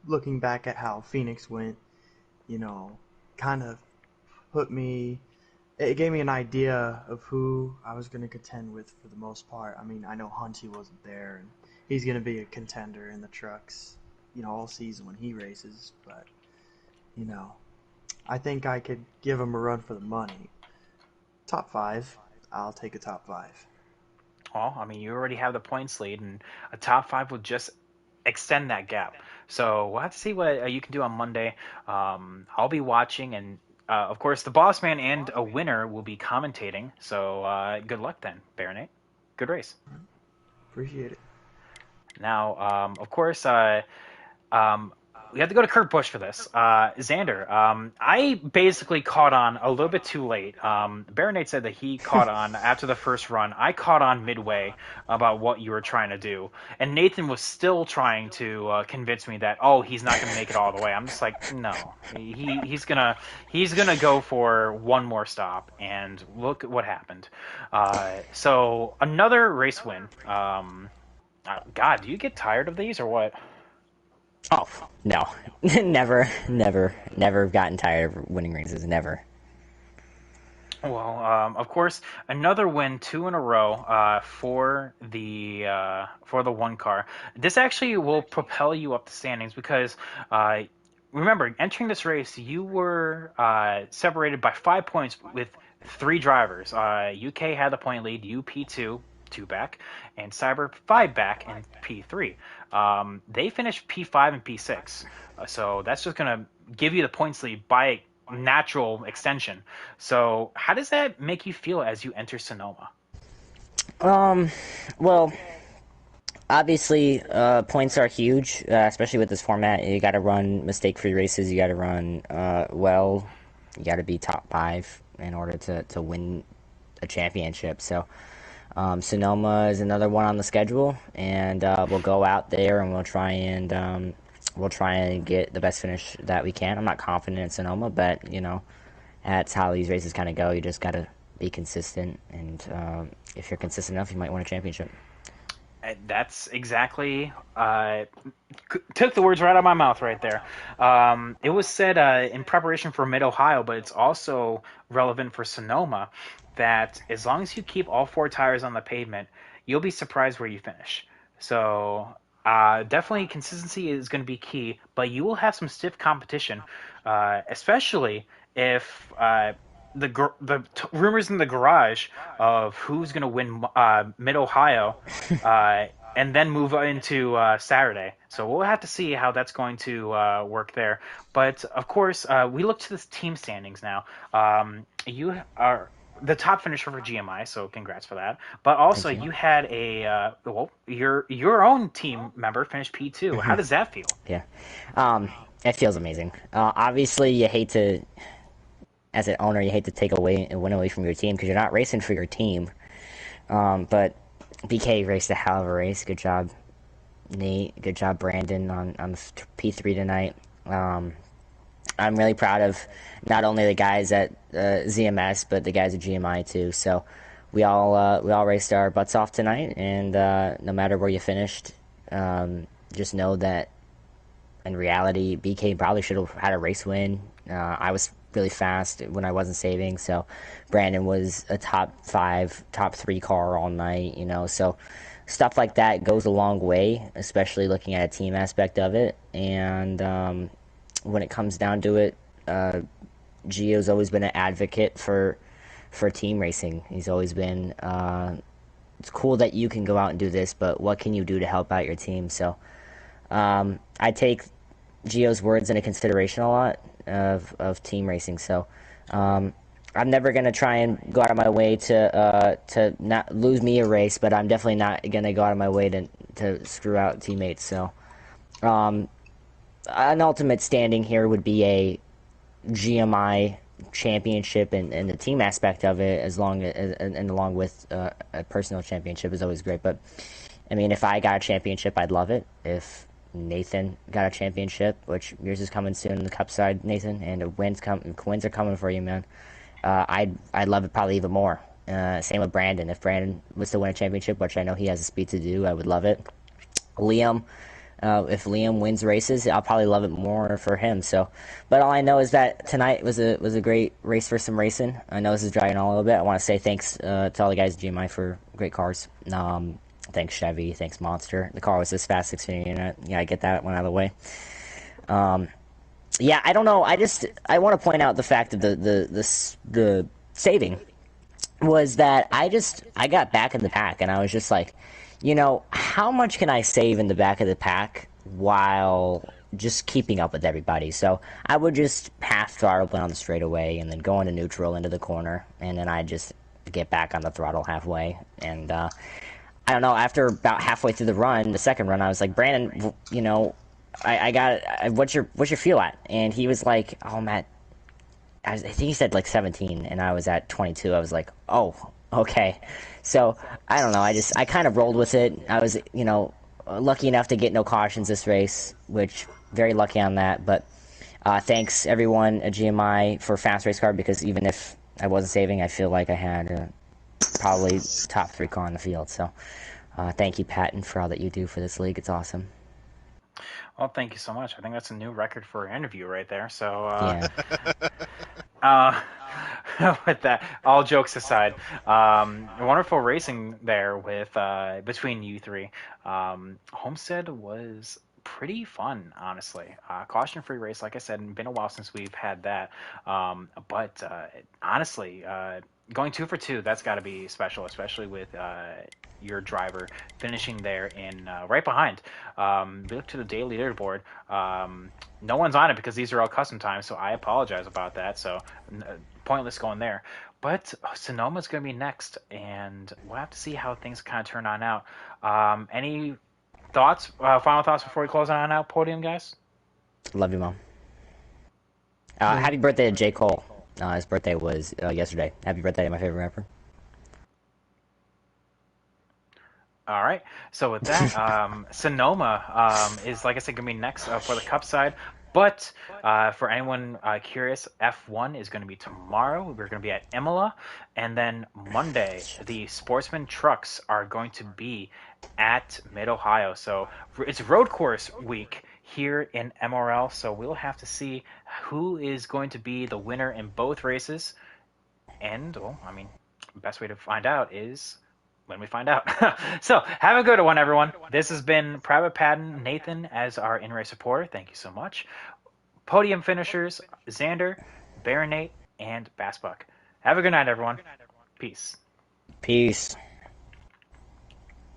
Looking back at how Phoenix went, you know, kind of put me. It gave me an idea of who I was going to contend with for the most part. I mean, I know Hunty wasn't there, and he's going to be a contender in the trucks, all season when he races. But you know, I think I could give him a run for the money. Top five. I'll take a top 5. Well, I mean, you already have the points lead, and a top 5 will just extend that gap. So we'll have to see what you can do on Monday. I'll be watching, and of course, the boss man and a winner will be commentating. So good luck then, Baronet. Good race. Appreciate it. Now, of course, we have to go to Kurt Busch for this. Xander, I basically caught on a little bit too late. Baronet said that he caught on after the first run. I caught on midway about what you were trying to do. And Nathan was still trying to convince me that, oh, he's not going to make it all the way. I'm just like, no. He's gonna go for one more stop. And look at what happened. So another race win. God, do you get tired of these or what? Oh, no. Never gotten tired of winning races. Never. Well, of course, another win, 2 in a row for the one car. This actually will propel you up the standings because remember, entering this race, you were separated by 5 points with 3 drivers. UK had the point lead, you P2, 2 back, and Cyber 5 back and P3. They finished P5 and P6, so that's just going to give you the points lead by natural extension. So how does that make you feel as you enter Sonoma? Well, obviously, points are huge, especially with this format. You got to run mistake-free races. You got to run well. You got to be top 5 in order to win a championship. So Sonoma is another one on the schedule, and we'll go out there and we'll try and get the best finish that we can. I'm not confident in Sonoma, but that's how these races kind of go. You just got to be consistent, and if you're consistent enough, you might win a championship. That's exactly took the words right out of my mouth right there. It was said in preparation for Mid-Ohio, but it's also relevant for Sonoma, that as long as you keep all 4 tires on the pavement, you'll be surprised where you finish. So definitely consistency is going to be key, but you will have some stiff competition, especially if the rumors in the garage of who's going to win Mid-Ohio and then move into Saturday. So we'll have to see how that's going to work there. But, of course, we look to the team standings now. You are the top finisher for GMI, so congrats for that. But also, you had your own team member finished P2. How does that feel? Yeah. It feels amazing. Obviously, you hate to, as an owner, you hate to take away and win away from your team because you're not racing for your team. But BK raced a hell of a race. Good job, Nate. Good job, Brandon, on P3 tonight. I'm really proud of not only the guys at ZMS, but the guys at GMI too. So we all raced our butts off tonight, and no matter where you finished, just know that in reality, BK probably should have had a race win. I was really fast when I wasn't saving, so Brandon was a top 5, top 3 car all night. So stuff like that goes a long way, especially looking at a team aspect of it. And when it comes down to it, Gio's always been an advocate for team racing. He's always been, it's cool that you can go out and do this, but what can you do to help out your team? So I take Gio's words into consideration a lot of team racing. So I'm never going to try and go out of my way to not lose me a race, but I'm definitely not going to go out of my way to screw out teammates. So an ultimate standing here would be a GMI championship, and the team aspect of it, along with a personal championship, is always great. But I mean, if I got a championship, I'd love it. If Nathan got a championship, which yours is coming soon, the Cup side, Nathan, and the wins are coming for you, man. I'd love it probably even more. Same with Brandon. If Brandon was to win a championship, which I know he has the speed to do, I would love it. Liam. If Liam wins races, I'll probably love it more for him. So, but all I know is that tonight was a great race for some racing. I know this is dragging on a little bit. I want to say thanks to all the guys at GMI for great cars. Thanks Chevy, thanks Monster. The car was this fast, Xfinity unit. Yeah, I get that one out of the way. Yeah, I don't know. I want to point out the fact of the saving. was that I got back in the pack and I was just like, how much can I save in the back of the pack while just keeping up with everybody? So I would just half throttle down the straightaway and then go into neutral into the corner, and then I just get back on the throttle halfway. And I don't know. After about halfway through the run, the second run, I was like, Brandon, I got what's your feel at? And he was like, oh Matt, I think he said like 17, and I was at 22. I was like, oh, okay. So I don't know. I kind of rolled with it. I was lucky enough to get no cautions this race, which very lucky on that. But thanks everyone at GMI for fast race car, because even if I wasn't saving, I feel like I had probably top 3 car in the field. So thank you, Patton, for all that you do for this league. It's awesome. Well, thank you so much. I think that's a new record for an interview right there. So, Yeah. uh, with that, all jokes aside, wonderful racing there with between you three. Homestead was pretty fun, honestly. Caution-free race, like I said, been a while since we've had that. But honestly, going 2 for 2, that's got to be special, especially with your driver finishing there in right behind. We look to the daily leaderboard. No one's on it because these are all custom times, so I apologize about that. So pointless going there. But Sonoma's going to be next, and we'll have to see how things kind of turn on out. Any thoughts, final thoughts before we close on out, podium guys? Love you, Mom. Happy birthday to J. Cole. His birthday was yesterday. Happy birthday to my favorite rapper. All right. So with that, Sonoma is, like I said, going to be next for the Cup side. But for anyone curious, F1 is going to be tomorrow. We're going to be at Imola. And then Monday, the Sportsman trucks are going to be at Mid-Ohio. So it's road course week here in MRL. So we'll have to see who is going to be the winner in both races. And, well, I mean, the best way to find out is when we find out. So have a good one, everyone. This has been Private Patton, Nathan as our in-race supporter. Thank you so much. Podium finishers, Xander, Baronate, and Bassbuck. Have a good night, everyone. Peace. Peace.